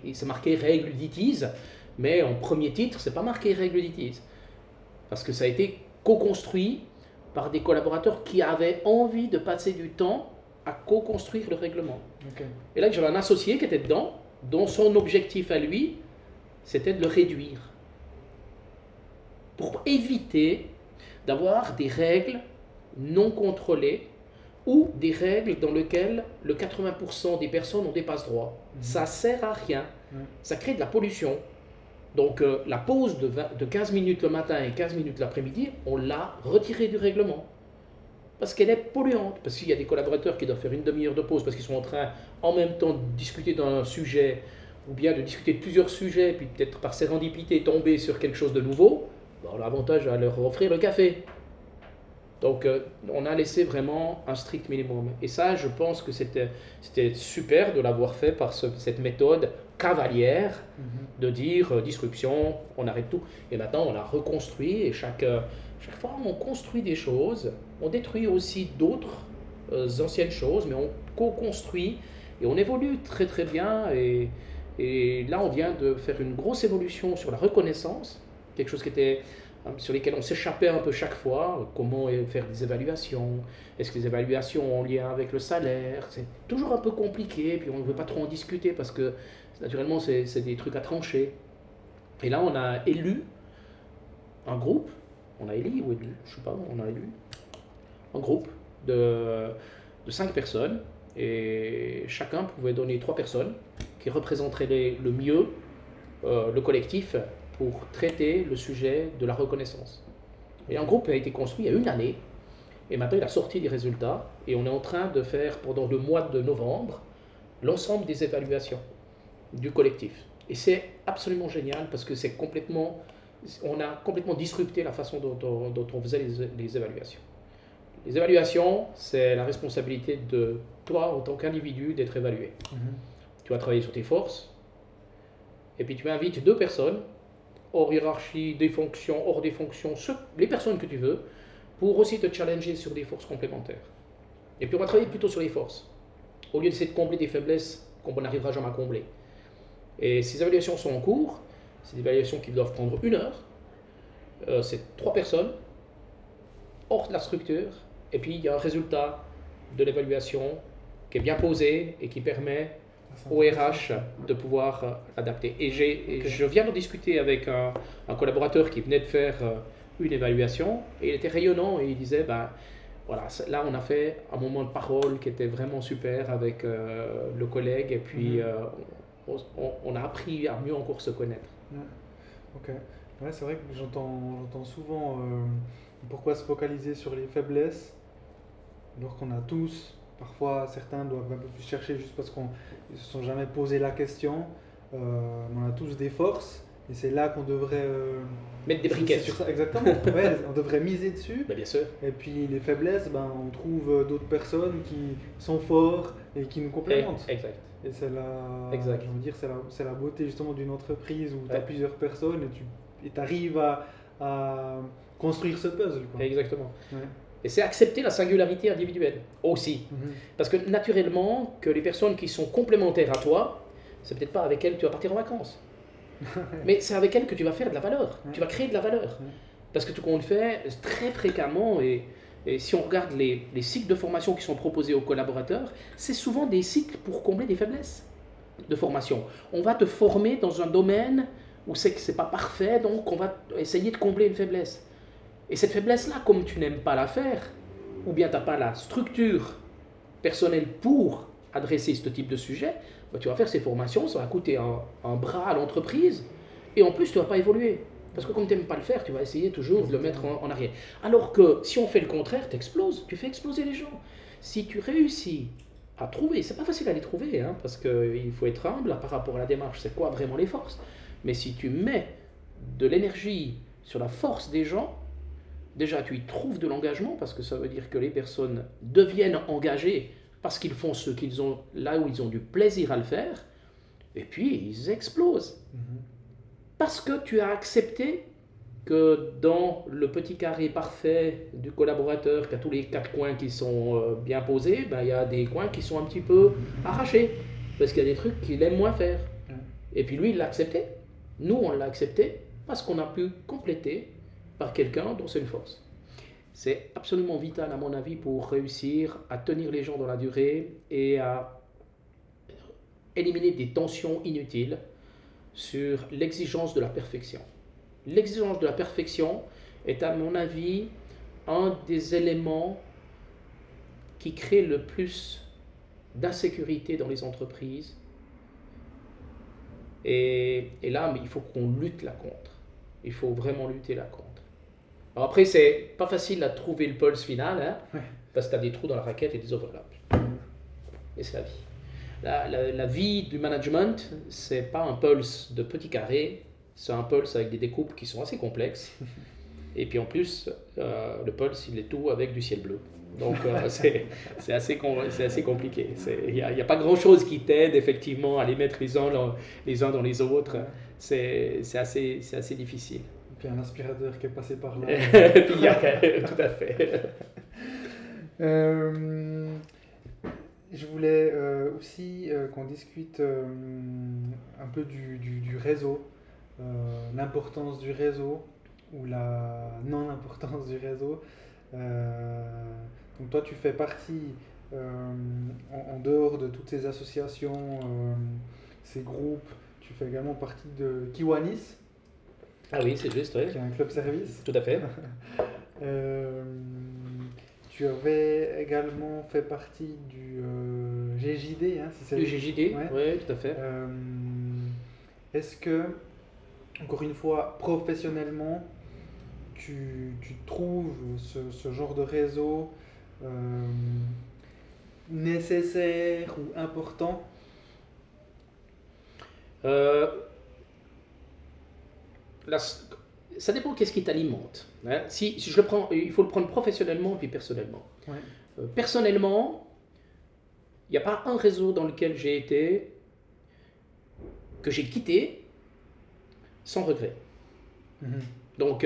il s'est marqué règle d'ITIS, mais en premier titre, c'est pas marqué règle d'ITIS, parce que ça a été co-construit par des collaborateurs qui avaient envie de passer du temps à co-construire le règlement. Et là, j'avais un associé qui était dedans, dont son objectif à lui, c'était de le réduire, pour éviter d'avoir des règles non contrôlées ou des règles dans lesquelles le 80% des personnes ont des passe-droits. Ça sert à rien. Ça crée de la pollution. Donc la pause de 15 minutes le matin et 15 minutes l'après-midi, on l'a retirée du règlement. Parce qu'elle est polluante. Parce qu'il y a des collaborateurs qui doivent faire une demi-heure de pause parce qu'ils sont en train en même temps de discuter d'un sujet ou bien de discuter de plusieurs sujets, puis peut-être par sérendipité tomber sur quelque chose de nouveau. On a l'avantage à leur offrir le café. Donc, on a laissé vraiment un strict minimum. Et ça, je pense que c'était super de l'avoir fait par cette méthode cavalière de dire disruption, on arrête tout. Et maintenant, on a reconstruit et chaque fois, on construit des choses, on détruit aussi d'autres anciennes choses, mais on co-construit et on évolue très très bien. Et là, on vient de faire une grosse évolution sur la reconnaissance, quelque chose qui était sur lesquels on s'échappait un peu chaque fois. Comment faire des évaluations? Est-ce que les évaluations ont en lien avec le salaire? C'est toujours un peu compliqué, puis on ne veut pas trop en discuter parce que naturellement, c'est des trucs à trancher. Et là, on a élu un groupe, on a élu ou élu, je sais pas, on a élu un groupe de 5 personnes et chacun pouvait donner 3 personnes qui représenteraient le mieux le collectif pour traiter le sujet de la reconnaissance. Et un groupe a été construit il y a 1 année et maintenant il a sorti des résultats et on est en train de faire pendant le mois de novembre l'ensemble des évaluations du collectif. Et c'est absolument génial parce que on a complètement disrupté la façon dont on faisait les évaluations. Les évaluations, c'est la responsabilité de toi en tant qu'individu d'être évalué. Tu vas travailler sur tes forces et puis tu invites 2 personnes hors hiérarchie, hors des fonctions, les personnes que tu veux, pour aussi te challenger sur des forces complémentaires. Et puis on va travailler plutôt sur les forces, au lieu d'essayer de combler des faiblesses qu'on n'arrivera jamais à combler. Et ces évaluations sont en cours, c'est des évaluations qui doivent prendre 1 heure, c'est 3 personnes, hors de la structure, et puis il y a un résultat de l'évaluation qui est bien posé et qui permet au RH de pouvoir adapter. Et je viens de discuter avec un collaborateur qui venait de faire une évaluation et il était rayonnant et il disait voilà, là on a fait un moment de parole qui était vraiment super avec le collègue et puis on a appris à mieux encore se connaître. Ok, ouais, c'est vrai que j'entends souvent pourquoi se focaliser sur les faiblesses alors qu'on a tous. Parfois, certains doivent un peu plus chercher juste parce qu'ils ne se sont jamais posé la question. On a tous des forces et c'est là qu'on devrait... mettre des briquettes. Sur ça, exactement. Ouais, on devrait miser dessus. Bien sûr. Et puis les faiblesses, on trouve d'autres personnes qui sont forts et qui nous complémentent. Exact. Et c'est la beauté justement d'une entreprise où tu as plusieurs personnes et tu arrives à construire ce puzzle. Quoi. Exactement. Ouais. Et c'est accepter la singularité individuelle aussi. Parce que naturellement, que les personnes qui sont complémentaires à toi, c'est peut-être pas avec elles que tu vas partir en vacances. Mais c'est avec elles que tu vas faire de la valeur. Tu vas créer de la valeur. Parce que tout qu'on le fait très fréquemment, et si on regarde les cycles de formation qui sont proposés aux collaborateurs, c'est souvent des cycles pour combler des faiblesses de formation. On va te former dans un domaine où c'est que c'est pas parfait, donc on va essayer de combler une faiblesse. Et cette faiblesse-là, comme tu n'aimes pas la faire, ou bien tu n'as pas la structure personnelle pour adresser ce type de sujet, tu vas faire ces formations, ça va coûter un bras à l'entreprise, et en plus tu ne vas pas évoluer. Parce que comme tu n'aimes pas le faire, tu vas essayer toujours de le mettre en arrière. Alors que si on fait le contraire, tu exploses, tu fais exploser les gens. Si tu réussis à trouver, c'est pas facile à les trouver, parce qu'il faut être humble par rapport à la démarche, c'est quoi vraiment les forces. Mais si tu mets de l'énergie sur la force des gens, déjà, tu y trouves de l'engagement parce que ça veut dire que les personnes deviennent engagées parce qu'ils font ce qu'ils ont là où ils ont du plaisir à le faire. Et puis, ils explosent. Parce que tu as accepté que dans le petit carré parfait du collaborateur, qui a tous les 4 coins qui sont bien posés, il y a des coins qui sont un petit peu arrachés. Parce qu'il y a des trucs qu'il aime moins faire. Et puis lui, il l'a accepté. Nous, on l'a accepté parce qu'on a pu compléter par quelqu'un dont c'est une force. C'est absolument vital à mon avis pour réussir à tenir les gens dans la durée et à éliminer des tensions inutiles sur l'exigence de la perfection. L'exigence de la perfection est à mon avis un des éléments qui crée le plus d'insécurité dans les entreprises et là il faut qu'on lutte là contre. Il faut vraiment lutter là contre. Alors après, c'est pas facile à trouver le pulse final, parce que tu as des trous dans la raquette et des overlaps. Et c'est la vie. La vie du management, c'est pas un pulse de petits carrés, c'est un pulse avec des découpes qui sont assez complexes. Et puis en plus, le pulse, il est tout avec du ciel bleu. Donc c'est assez compliqué. Il n'y a pas grand-chose qui t'aide effectivement à les mettre les uns dans les autres. C'est assez difficile. Et puis un aspirateur qui est passé par là. Puis tout à fait. Je voulais aussi qu'on discute un peu du réseau, l'importance du réseau ou la non-importance du réseau. Donc toi, tu fais partie, en dehors de toutes ces associations, ces groupes, tu fais également partie de Kiwanis. Ah oui, c'est juste, oui. Qui est un club service. Tout à fait. Tu avais également fait partie du GJD, hein, si c'est Du GJD, ouais. Oui, tout à fait. Est-ce que, encore une fois, professionnellement, tu trouves ce genre de réseau nécessaire ou important? Ça dépend qu'est-ce qui t'alimente. Hein. Si je le prends, il faut le prendre professionnellement et puis personnellement. Ouais. Personnellement, il n'y a pas un réseau dans lequel j'ai été que j'ai quitté sans regret. Donc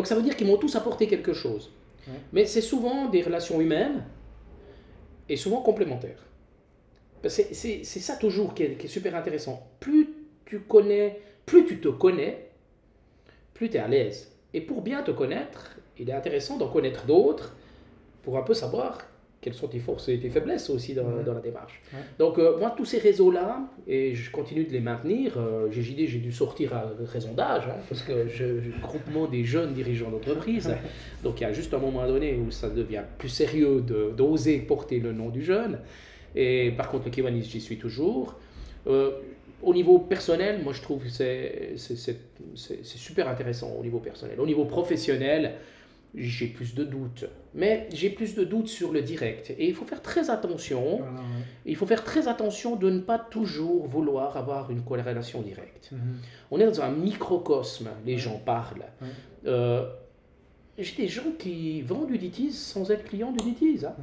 ça veut dire qu'ils m'ont tous apporté quelque chose. Ouais. Mais c'est souvent des relations humaines et souvent complémentaires. C'est ça toujours qui est super intéressant. Plus tu te connais, plus tu es à l'aise. Et pour bien te connaître, il est intéressant d'en connaître d'autres pour un peu savoir quelles sont tes forces et tes faiblesses aussi dans la démarche. Ouais. Donc moi, tous ces réseaux-là, et je continue de les maintenir, GJD, j'ai dû sortir à raison d'âge, hein, parce que je groupement des jeunes dirigeants d'entreprise, donc il y a juste un moment donné où ça devient plus sérieux d'oser porter le nom du jeune. Et par contre, le Kiwanis, j'y suis toujours. Au niveau personnel, moi je trouve que c'est super intéressant au niveau personnel. Au niveau professionnel, j'ai plus de doutes. Mais j'ai plus de doutes sur le direct. Et il faut faire très attention. Il faut faire très attention de ne pas toujours vouloir avoir une corrélation directe. On est dans un microcosme, les gens parlent. J'ai des gens qui vendent Uditiz sans être clients d'Uditiz. Hein.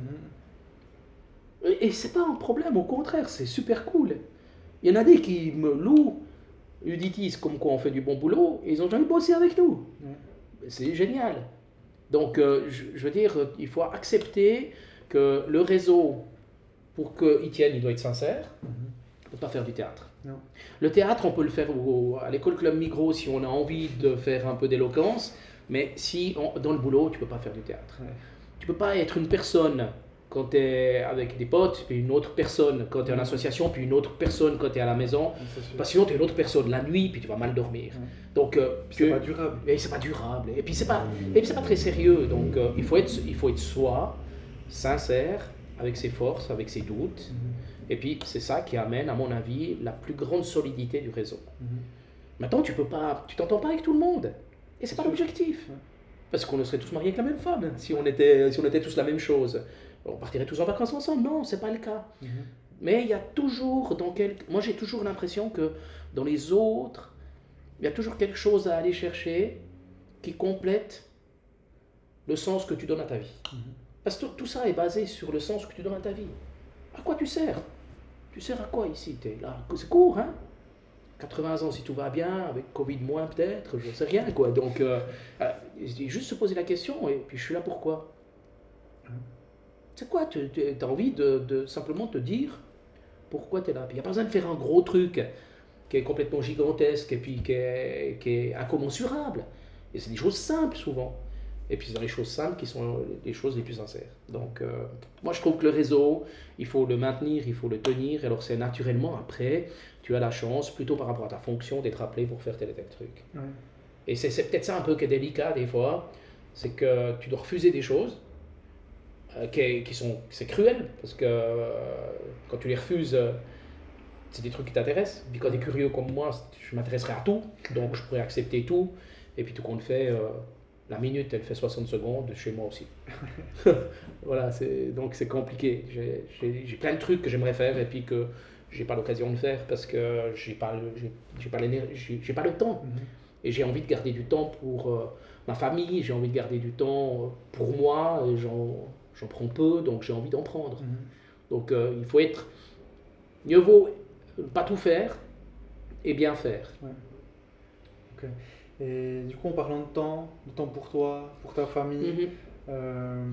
Et c'est pas un problème, au contraire, c'est super cool. Il y en a des qui me louent Uditiz comme quoi on fait du bon boulot, et ils ont jamais bossé avec nous. C'est génial. Donc, je veux dire, il faut accepter que le réseau, pour qu'il tienne, il doit être sincère. Il ne faut pas faire du théâtre. Non. Le théâtre, on peut le faire à l'école Club Migros si on a envie de faire un peu d'éloquence, mais dans le boulot, tu ne peux pas faire du théâtre. Tu ne peux pas être une personne quand tu es avec des potes, puis une autre personne quand tu es en association, puis une autre personne quand tu es à la maison. Parce que sinon, tu es une autre personne la nuit, puis tu vas mal dormir. Donc, c'est pas durable. Et c'est pas durable. Et puis, c'est pas très sérieux. Donc, il faut être soi, sincère, avec ses forces, avec ses doutes. Et puis, c'est ça qui amène, à mon avis, la plus grande solidité du réseau. Maintenant, tu t'entends pas avec tout le monde. Et c'est pas l'objectif. Parce qu'on serait tous mariés avec la même femme, si on était tous la même chose. On partirait tous en vacances ensemble. Non, c'est pas le cas. Mais il y a toujours, moi j'ai toujours l'impression que dans les autres, il y a toujours quelque chose à aller chercher qui complète le sens que tu donnes à ta vie. Parce que tout ça est basé sur le sens que tu donnes à ta vie. À quoi tu sers? Tu sers à quoi ici? T'es là, c'est court, hein? 80 ans si tout va bien, avec Covid moins peut-être, je ne sais rien, quoi. Donc, juste se poser la question, et puis je suis là pourquoi? C'est quoi? Tu as envie de simplement te dire pourquoi tu es là. Il n'y a pas besoin de faire un gros truc qui est complètement gigantesque et puis qui est incommensurable. Et c'est des choses simples souvent. Et puis c'est dans les choses simples qui sont les choses les plus sincères. Donc moi je trouve que le réseau, il faut le maintenir, il faut le tenir. Alors c'est naturellement après, tu as la chance, plutôt par rapport à ta fonction, d'être appelé pour faire tel et tel truc. Et c'est peut-être ça un peu qui est délicat des fois, c'est que tu dois refuser des choses. C'est cruel, parce que quand tu les refuses, c'est des trucs qui t'intéressent. Puis quand tu es curieux comme moi, je m'intéresserai à tout, donc je pourrais accepter tout. Et puis tout compte fait, la minute, elle fait 60 secondes chez moi aussi. Voilà, donc c'est compliqué. J'ai plein de trucs que j'aimerais faire et puis que j'ai pas l'occasion de faire parce que j'ai pas le temps. Et j'ai envie de garder du temps pour ma famille, j'ai envie de garder du temps pour moi. J'en prends peu, donc j'ai envie d'en prendre. Mhm. Donc il faut être... Mieux vaut pas tout faire et bien faire. Ouais. Ok. Et du coup, en parlant de temps pour toi, pour ta famille, Mhm. euh,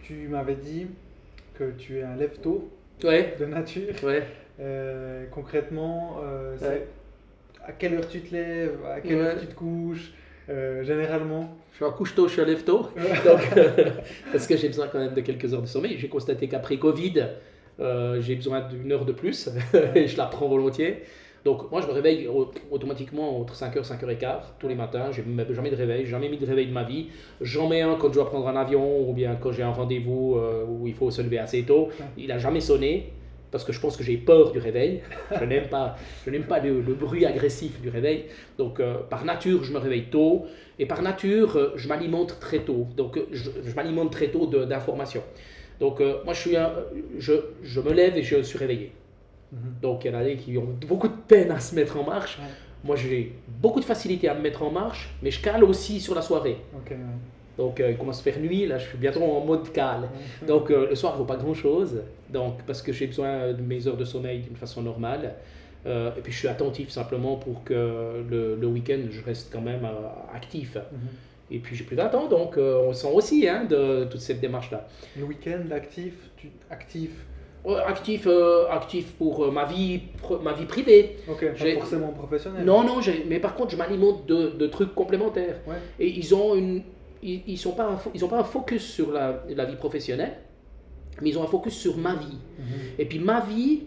tu m'avais dit que tu es un lève-tôt Ouais, de nature. ouais, Concrètement, ouais. à quelle heure tu te lèves, à quelle heure Ouais. tu te couches, généralement. Je suis un couche-tôt, je suis un lève-tôt. Ouais. Donc, parce que j'ai besoin quand même de quelques heures de sommeil. J'ai constaté qu'après Covid, j'ai besoin d'une heure de plus et je la prends volontiers. Donc moi je me réveille automatiquement entre 5h, 5h15 tous les matins. Je n'ai jamais de réveil, jamais mis de réveil de ma vie. J'en mets un quand je dois prendre un avion ou bien quand j'ai un rendez-vous où il faut se lever assez tôt. Il n'a jamais sonné parce que je pense que j'ai peur du réveil. Je n'aime pas le bruit agressif du réveil. Donc par nature je me réveille tôt et par nature je m'alimente très tôt. Donc je m'alimente très tôt d'informations. Donc moi je me lève et je suis réveillé. Mhm. Donc il y en a qui ont beaucoup de peine à se mettre en marche. Ouais. Moi j'ai beaucoup de facilité à me mettre en marche, mais je cale aussi sur la soirée. Ok, ouais. Donc il commence à faire nuit, là je suis bientôt en mode cale. Ouais. Donc le soir il ne vaut pas grand chose, donc, parce que j'ai besoin de mes heures de sommeil d'une façon normale. Et puis je suis attentif simplement pour que le week-end je reste quand même actif. Mhm. Et puis j'ai plus 20 ans, donc on sent aussi hein, de toute cette démarche-là. Le week-end, actif. Actif pour ma vie privée. Ok, pas J'ai- forcément professionnel. Non, non, mais par contre, je m'alimente de trucs complémentaires. Ouais. Et ils sont pas ils ont pas un focus sur la vie professionnelle, mais ils ont un focus sur ma vie. Mhm. Et puis ma vie,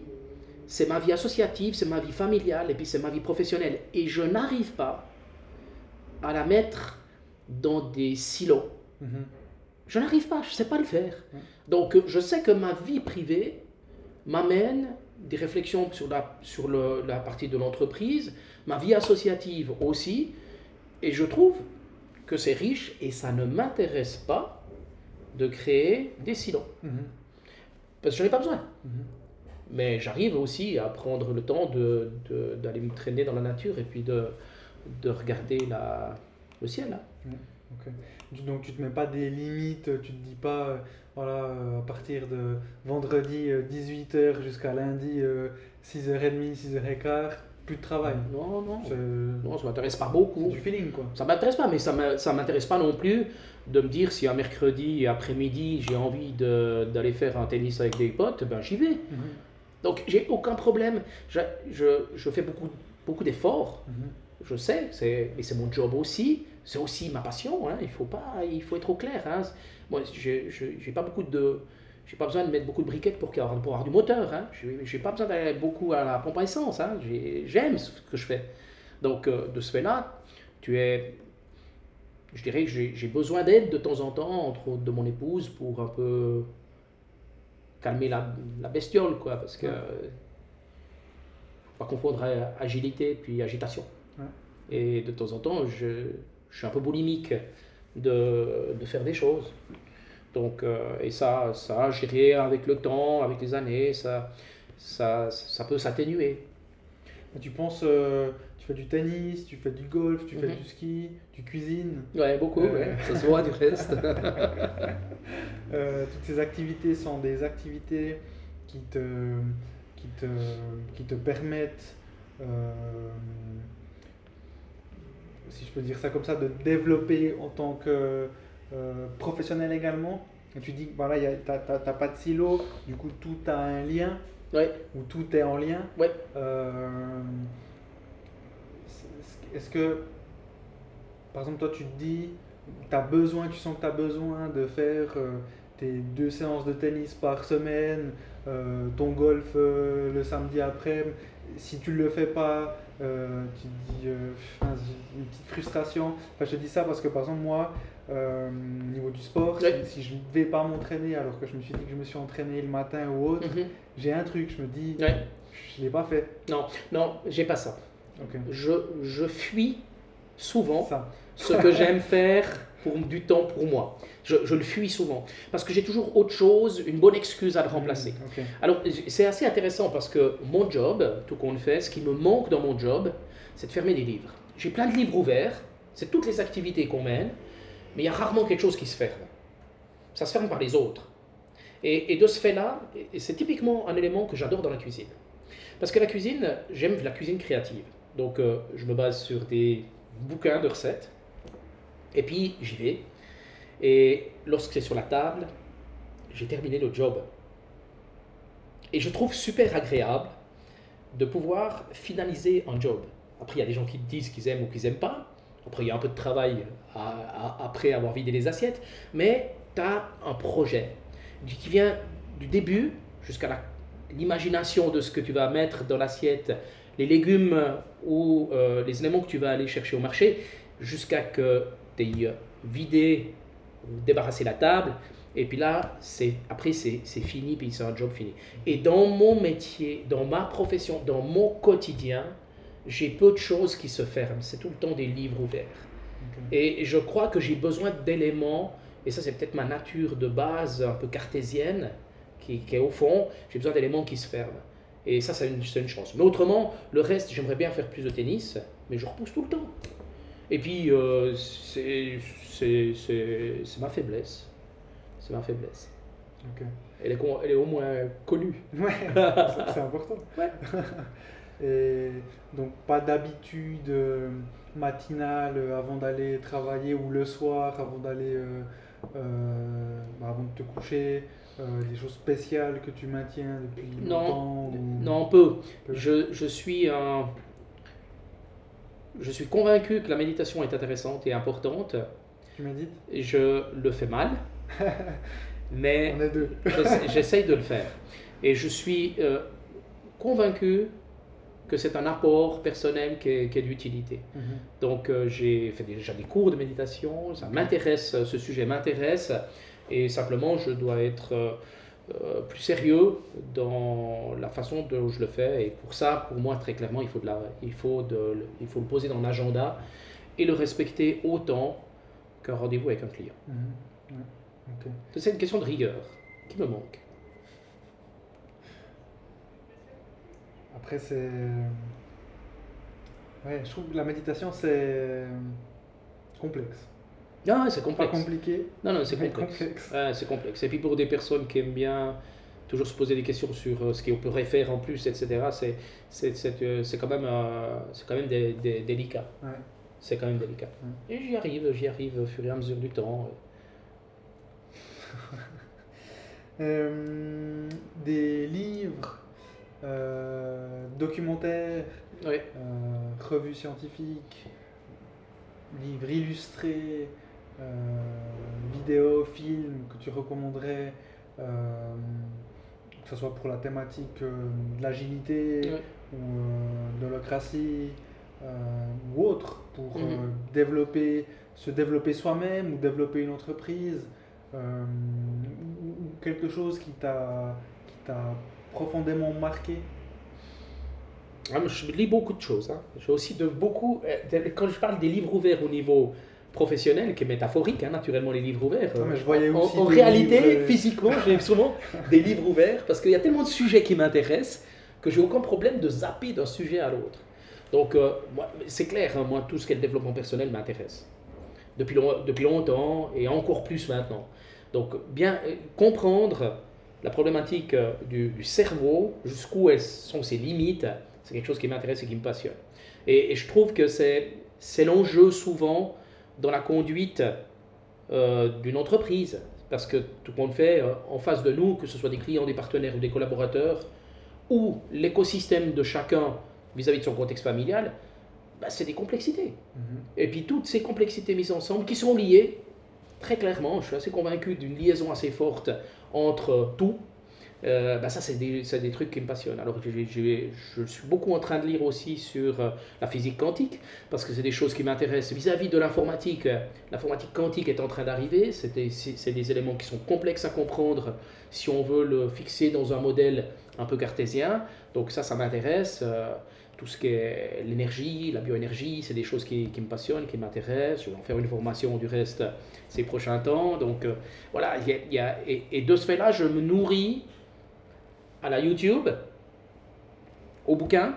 c'est ma vie associative, c'est ma vie familiale, et puis c'est ma vie professionnelle. Et je n'arrive pas à la mettre dans des silos. Mhm. Je n'arrive pas, je ne sais pas le faire. Ouais. Donc je sais que ma vie privée m'amène des réflexions sur la partie de l'entreprise, ma vie associative aussi, et je trouve que c'est riche et ça ne m'intéresse pas de créer des silos. Mhm. Parce que je n'en ai pas besoin. Mhm. Mais j'arrive aussi à prendre le temps d'aller me traîner dans la nature et puis de regarder le ciel. Là. Ok. Donc tu te mets pas des limites, tu te dis pas, voilà, à partir de vendredi 18h jusqu'à lundi 6h30, 6h15, plus de travail. Non, non. C'est Non, ça ne m'intéresse pas c'est beaucoup. du feeling quoi. Ça m'intéresse pas, mais ça ne m'intéresse pas non plus de me dire si un mercredi après-midi j'ai envie d'aller faire un tennis avec des potes, ben j'y vais. Mhm. Donc j'ai aucun problème. Je fais beaucoup d'efforts, Mhm. je sais, mais c'est mon job aussi, c'est aussi ma passion. Hein, il faut être au clair. Hein. Moi, j'ai pas j'ai pas besoin de mettre beaucoup de briquettes pour avoir du moteur. Hein. J'ai pas besoin d'aller beaucoup à la pompe à essence. Hein. J'aime ce que je fais. Donc de ce fait-là, je dirais que j'ai besoin d'aide de temps en temps, entre autres de mon épouse, pour un peu calmer la bestiole, quoi, parce que Ouais. faut pas confondre agilité puis agitation. Ouais. Et de temps en temps, je suis un peu boulimique de faire des choses. Donc, et ça, je dirais, avec le temps, avec les années, ça peut s'atténuer. Et tu penses, tu fais du tennis, tu fais du golf, tu fais Mhm. du ski, tu cuisines. Ouais, beaucoup, ouais, ça se voit du reste. Toutes ces activités sont des activités qui te, qui te permettent, si je peux dire ça comme ça, de te développer en tant que professionnel également. Et tu dis que voilà, t'as pas de silo, du coup tout a un lien, Ouais, ou tout est en lien. ouais. Est-ce que, par exemple, toi tu te dis, tu sens que tu as besoin de faire tes 2 séances de tennis par semaine, ton golf le samedi après, si tu ne le fais pas, tu te dis, j'ai une petite frustration. Enfin, je te dis ça parce que, par exemple, moi, au niveau du sport, Ouais. si je ne vais pas m'entraîner alors que je me suis dit que je me suis entraîné le matin ou autre, Mhm. j'ai un truc, je me dis, Ouais. je ne l'ai pas fait. Non, non, j'ai pas ça. Ok. Je fuis souvent Ça. ce que j'aime faire pour du temps pour moi. Je le fuis souvent parce que j'ai toujours autre chose, une bonne excuse à le remplacer. Ok. Alors c'est assez intéressant parce que mon job, tout compte fait, ce qui me manque dans mon job, c'est de fermer des livres. J'ai plein de livres ouverts, c'est toutes les activités qu'on mène, mais il y a rarement quelque chose qui se ferme. ça se ferme par les autres. Et de ce fait-là, c'est typiquement un élément que j'adore dans la cuisine. Parce que la cuisine, j'aime la cuisine créative. Donc je me base sur des bouquins de recettes, et puis j'y vais. Et lorsque c'est sur la table, j'ai terminé le job. Et je trouve super agréable de pouvoir finaliser un job. Après, il y a des gens qui disent qu'ils aiment ou qu'ils n'aiment pas. Après, il y a un peu de travail après avoir vidé les assiettes. Mais tu as un projet qui vient du début jusqu'à l'imagination de ce que tu vas mettre dans l'assiette, les légumes ou les éléments que tu vas aller chercher au marché, jusqu'à que tu aies vidé, débarrassé la table. Et puis là, après, c'est fini, puis c'est un job fini. Et dans mon métier, dans ma profession, dans mon quotidien, j'ai peu de choses qui se ferment. C'est tout le temps des livres ouverts. Okay. Et je crois que j'ai besoin d'éléments, et ça c'est peut-être ma nature de base, un peu cartésienne, qui est au fond, j'ai besoin d'éléments qui se ferment. Et ça, c'est une chance. Mais autrement, le reste, j'aimerais bien faire plus de tennis, mais je repousse tout le temps. Et puis, c'est ma faiblesse. C'est ma faiblesse. Okay. Elle est au moins connue. Ouais, c'est important. Ouais. Et donc, pas d'habitude matinale avant d'aller travailler ou le soir avant d'aller avant de te coucher, des choses spéciales que tu maintiens depuis longtemps Non, peu. Je suis convaincu que la méditation est intéressante et importante. Tu médites? Je le fais mal. Mais on est deux. J'essaye de le faire. Et je suis convaincu que c'est un apport personnel qui est d'utilité. Mm-hmm. Donc j'ai fait déjà des cours de méditation, ça m'intéresse, ce sujet m'intéresse, et simplement je dois être plus sérieux dans la façon dont je le fais. Et pour ça, pour moi, très clairement, il faut le poser dans l'agenda et le respecter autant qu'un rendez-vous avec un client. Mm-hmm. Ouais. Okay. C'est une question de rigueur qui me manque. Après, ouais, je trouve que la méditation, c'est complexe. Non, c'est complexe. Pas compliqué. Non, c'est complexe. Ouais, c'est complexe. Et puis pour des personnes qui aiment bien toujours se poser des questions sur ce qu'on pourrait faire en plus, etc., c'est quand même délicat. Ouais. C'est quand même délicat. Ouais. Et j'y arrive au fur et à mesure du temps. Des livres, documentaires, oui. Revues scientifiques, livres illustrés, vidéos, films que tu recommanderais, que ce soit pour la thématique de l'agilité, oui. Ou de l'holacratie, ou autre, pour se développer soi-même ou développer une entreprise. Ou quelque chose qui t'a profondément marqué? Je lis beaucoup de choses. Hein. J'ai aussi quand je parle des livres ouverts au niveau professionnel, qui est métaphorique, hein, naturellement les livres ouverts. Mais je voyais aussi en réalité, physiquement, j'ai souvent des livres ouverts parce qu'il y a tellement de sujets qui m'intéressent que j'ai aucun problème de zapper d'un sujet à l'autre. Donc, c'est clair, hein, moi, tout ce qui est le développement personnel m'intéresse. Depuis longtemps et encore plus maintenant. Donc, bien comprendre la problématique du cerveau, jusqu'où sont ses limites, c'est quelque chose qui m'intéresse et qui me passionne. Et je trouve que c'est l'enjeu souvent dans la conduite d'une entreprise. Parce que tout le monde fait en face de nous, que ce soit des clients, des partenaires ou des collaborateurs, ou l'écosystème de chacun vis-à-vis de son contexte familial, c'est des complexités. Mm-hmm. Et puis toutes ces complexités mises ensemble qui sont liées. Très clairement, je suis assez convaincu d'une liaison assez forte entre tout. Ça, c'est des trucs qui me passionnent. Alors, je suis beaucoup en train de lire aussi sur la physique quantique, parce que c'est des choses qui m'intéressent vis-à-vis de l'informatique. L'informatique quantique est en train d'arriver. C'est des éléments qui sont complexes à comprendre si on veut le fixer dans un modèle un peu cartésien. Donc ça m'intéresse. Tout ce qui est l'énergie, la bioénergie, c'est des choses qui me passionnent, qui m'intéressent. Je vais en faire une formation du reste ces prochains temps. Donc voilà, et de ce fait-là, je me nourris à la YouTube, au bouquin.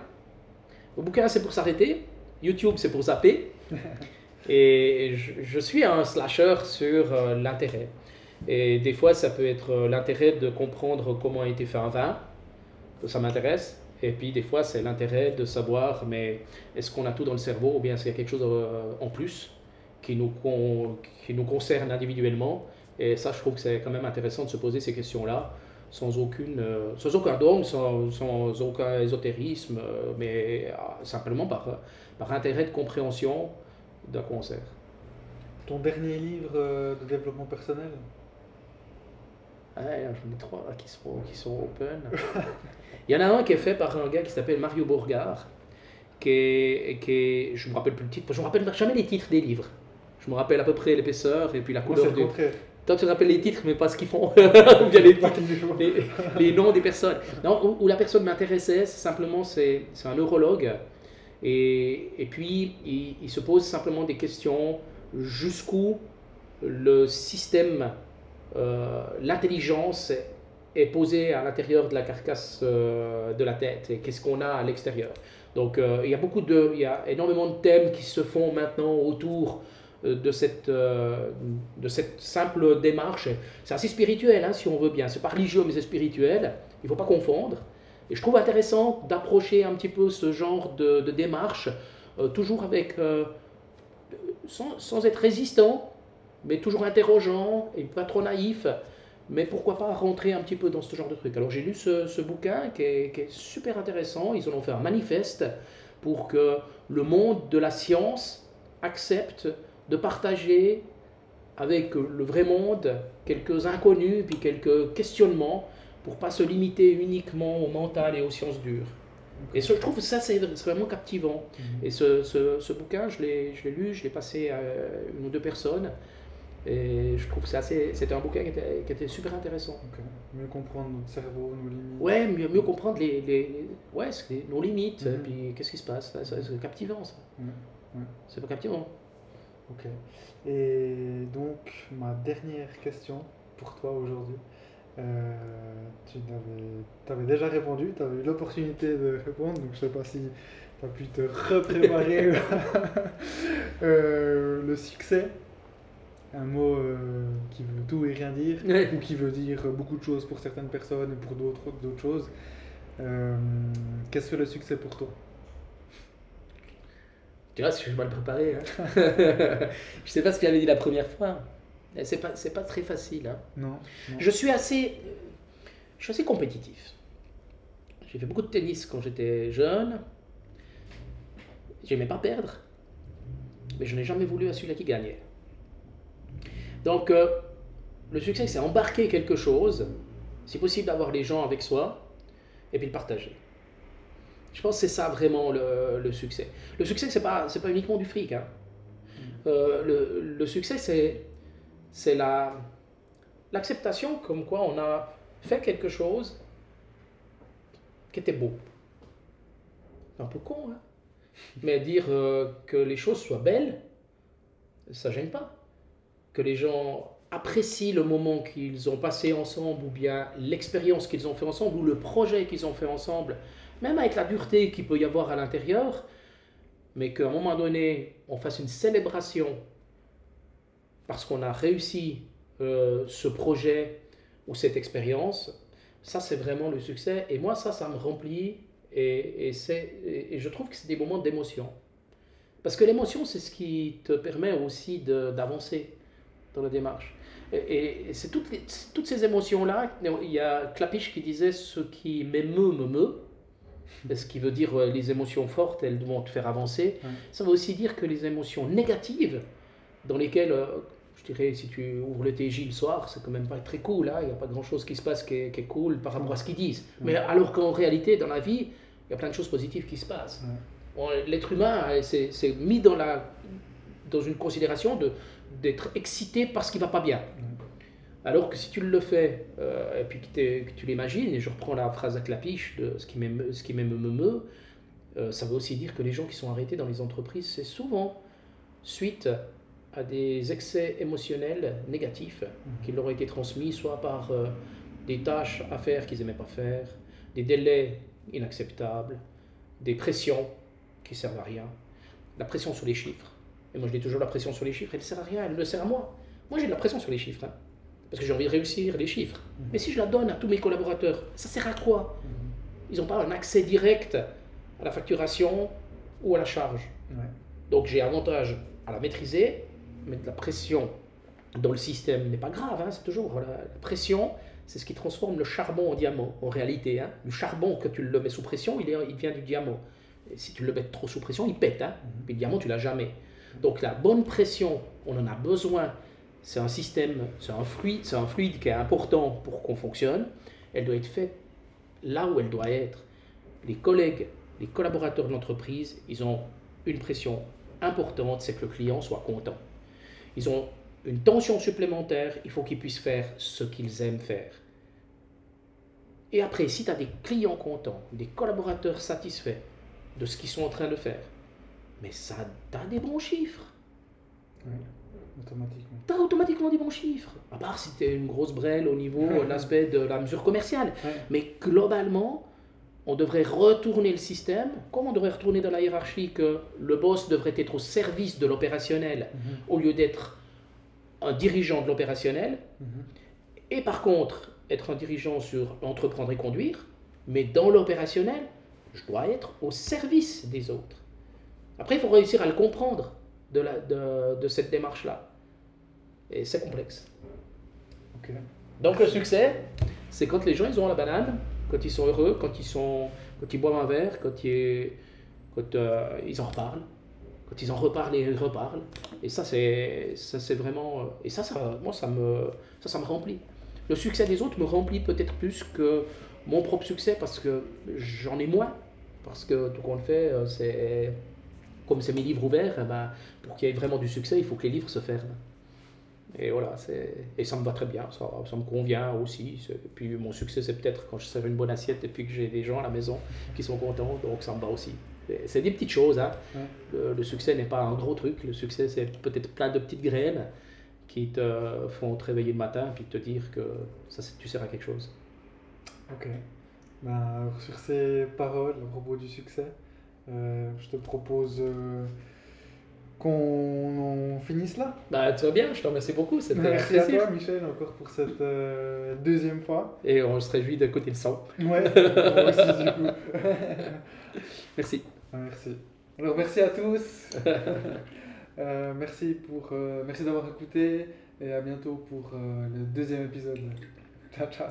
Le bouquin, c'est pour s'arrêter. YouTube, c'est pour zapper. Et je suis un slasher sur l'intérêt. Et des fois, ça peut être l'intérêt de comprendre comment a été fait un vin, ça m'intéresse. Et puis des fois, c'est l'intérêt de savoir, mais est-ce qu'on a tout dans le cerveau ou bien est-ce qu'il y a quelque chose en plus qui nous concerne individuellement. Et ça, je trouve que c'est quand même intéressant de se poser ces questions-là, sans aucun dogme, sans aucun ésotérisme, mais simplement par intérêt de compréhension d'un concert. Ton dernier livre de développement personnel? Ouais, j'en ai trois là, qui sont open. Il y en a un qui est fait par un gars qui s'appelle Mario Bourgard, je me rappelle plus le titre, je me rappelle jamais les titres des livres. Je me rappelle à peu près l'épaisseur et puis la couleur du. Toi, tu te rappelles les titres, mais pas ce qu'ils font, ou bien les noms des personnes. Non, où la personne m'intéressait, c'est simplement, c'est un neurologue, et puis il se pose simplement des questions jusqu'où le système, l'intelligence est posée à l'intérieur de la carcasse de la tête, et qu'est-ce qu'on a à l'extérieur. Donc il y a énormément de thèmes qui se font maintenant autour de cette simple démarche. C'est assez spirituel, hein, si on veut bien. C'est pas religieux, mais c'est spirituel. Il ne faut pas confondre. Et je trouve intéressant d'approcher un petit peu ce genre de démarche, toujours avec, sans être résistant, mais toujours interrogeant et pas trop naïf. Mais pourquoi pas rentrer un petit peu dans ce genre de truc. Alors j'ai lu ce bouquin qui est super intéressant. Ils en ont fait un manifeste pour que le monde de la science accepte de partager avec le vrai monde quelques inconnus puis quelques questionnements pour pas se limiter uniquement au mental et aux sciences dures. Et je trouve que ça c'est vraiment captivant. Et ce bouquin, je l'ai lu, je l'ai passé à une ou deux personnes. Et je trouve que c'était un bouquin qui était super intéressant. Okay. Mieux comprendre notre cerveau, nos limites. Ouais, mieux comprendre nos limites, et puis qu'est-ce qui se passe. C'est captivant ça. C'est pas captivant. Ok. Et donc, ma dernière question pour toi aujourd'hui. Tu avais déjà répondu, tu avais eu l'opportunité de répondre, donc je ne sais pas si tu as pu te repréparer. Le succès, un mot qui veut tout et rien dire, ou qui veut dire beaucoup de choses pour certaines personnes et pour d'autres choses. Qu'est-ce que le succès pour toi? Tu vois, si je suis mal préparé. Hein. Je sais pas ce que j'avais dit la première fois. C'est pas très facile. Hein. Non. Je suis assez compétitif. J'ai fait beaucoup de tennis quand j'étais jeune. J'aimais pas perdre, mais je n'ai jamais voulu à celui-là qui gagnait. Donc, le succès, c'est embarquer quelque chose, si possible d'avoir les gens avec soi, et puis le partager. Je pense que c'est ça vraiment le succès. Le succès, c'est pas uniquement du fric. Hein. Le succès, c'est l'acceptation comme quoi on a fait quelque chose qui était beau. C'est un peu con, hein. Mais dire que les choses soient belles, ça gêne pas. Que les gens apprécient le moment qu'ils ont passé ensemble, ou bien l'expérience qu'ils ont fait ensemble, ou le projet qu'ils ont fait ensemble, même avec la dureté qu'il peut y avoir à l'intérieur, mais qu'à un moment donné, on fasse une célébration parce qu'on a réussi ce projet ou cette expérience, ça c'est vraiment le succès. Et moi, ça me remplit, et je trouve que c'est des moments d'émotion. Parce que l'émotion, c'est ce qui te permet aussi d'avancer dans la démarche. Et c'est toutes ces émotions-là. Il y a Klapisch qui disait « ce qui m'émeut, me meut ». Ce qui veut dire les émotions fortes, elles vont te faire avancer. Ouais. Ça veut aussi dire que les émotions négatives, dans lesquelles, je dirais, si tu ouvres le TJ le soir, c'est quand même pas très cool. Hein, il n'y a pas grand-chose qui se passe qui est cool par rapport à ce qu'ils disent. Ouais. Mais alors qu'en réalité, dans la vie, il y a plein de choses positives qui se passent. Ouais. L'être humain, c'est mis dans une considération d'être excité par ce qui ne va pas bien. Alors que si tu le fais, et puis que tu l'imagines, et je reprends la phrase à Klapisch de ce qui m'émeut, ça veut aussi dire que les gens qui sont arrêtés dans les entreprises, c'est souvent suite à des excès émotionnels négatifs qui leur ont été transmis, soit par des tâches à faire qu'ils n'aimaient pas faire, des délais inacceptables, des pressions qui ne servent à rien, la pression sur les chiffres. Et moi je dis toujours la pression sur les chiffres, elle ne sert à rien, elle ne sert à moi. Moi j'ai de la pression sur les chiffres. Hein. parce que j'ai envie de réussir les chiffres. Mais si je la donne à tous mes collaborateurs, ça sert à quoi? Ils n'ont pas un accès direct à la facturation ou à la charge. Ouais. Donc j'ai avantage à la maîtriser, mettre de la pression dans le système n'est pas grave, hein, c'est toujours la pression, c'est ce qui transforme le charbon en diamant en réalité. Hein. Le charbon, que tu le mets sous pression, il vient du diamant. Et si tu le mets trop sous pression, il pète. Hein. Puis le diamant, tu l'as jamais. Donc la bonne pression, on en a besoin. C'est un système, c'est un fluide qui est important pour qu'on fonctionne. Elle doit être faite là où elle doit être. Les collègues, les collaborateurs de l'entreprise, ils ont une pression importante, c'est que le client soit content. Ils ont une tension supplémentaire, il faut qu'ils puissent faire ce qu'ils aiment faire. Et après, si tu as des clients contents, des collaborateurs satisfaits de ce qu'ils sont en train de faire, mais ça, tu as des bons chiffres. Oui, automatiquement. Tu as automatiquement des bons chiffres. À part si tu es une grosse brêle au niveau de l'aspect de la mesure commerciale. Ouais. Mais globalement, on devrait retourner le système, comme on devrait retourner dans la hiérarchie, que le boss devrait être au service de l'opérationnel au lieu d'être un dirigeant de l'opérationnel. Et par contre, être un dirigeant sur entreprendre et conduire, mais dans l'opérationnel, je dois être au service des autres. Après, il faut réussir à le comprendre de cette démarche-là. Et c'est complexe. Ok. Donc le succès, c'est quand les gens ils ont la banane, quand ils sont heureux, quand ils boivent un verre, quand ils en reparlent, quand ils en reparlent et reparlent. Et ça c'est vraiment... Et moi ça me remplit. Le succès des autres me remplit peut-être plus que mon propre succès parce que j'en ai moins. Parce que tout qu'on le fait, c'est... Comme c'est mes livres ouverts, pour qu'il y ait vraiment du succès, il faut que les livres se ferment. Et voilà, et ça me va très bien, ça me convient aussi. Et puis mon succès, c'est peut-être quand je sers une bonne assiette et puis que j'ai des gens à la maison qui sont contents, donc ça me va aussi. C'est des petites choses, hein. Ouais. Le succès n'est pas un gros truc, le succès c'est peut-être plein de petites graines qui te font te réveiller le matin et puis te dire que tu sers à quelque chose. Ok. Alors, sur ces paroles à propos du succès, je te propose qu'on finisse là. Tu vas bien, je te remercie beaucoup. Merci à toi, Michel, encore pour cette deuxième fois. Et on se réjouit d'écouter le son. Ouais, moi aussi du coup. Merci. Merci. Alors merci à tous. Merci d'avoir écouté et à bientôt pour le deuxième épisode. Ciao, ciao.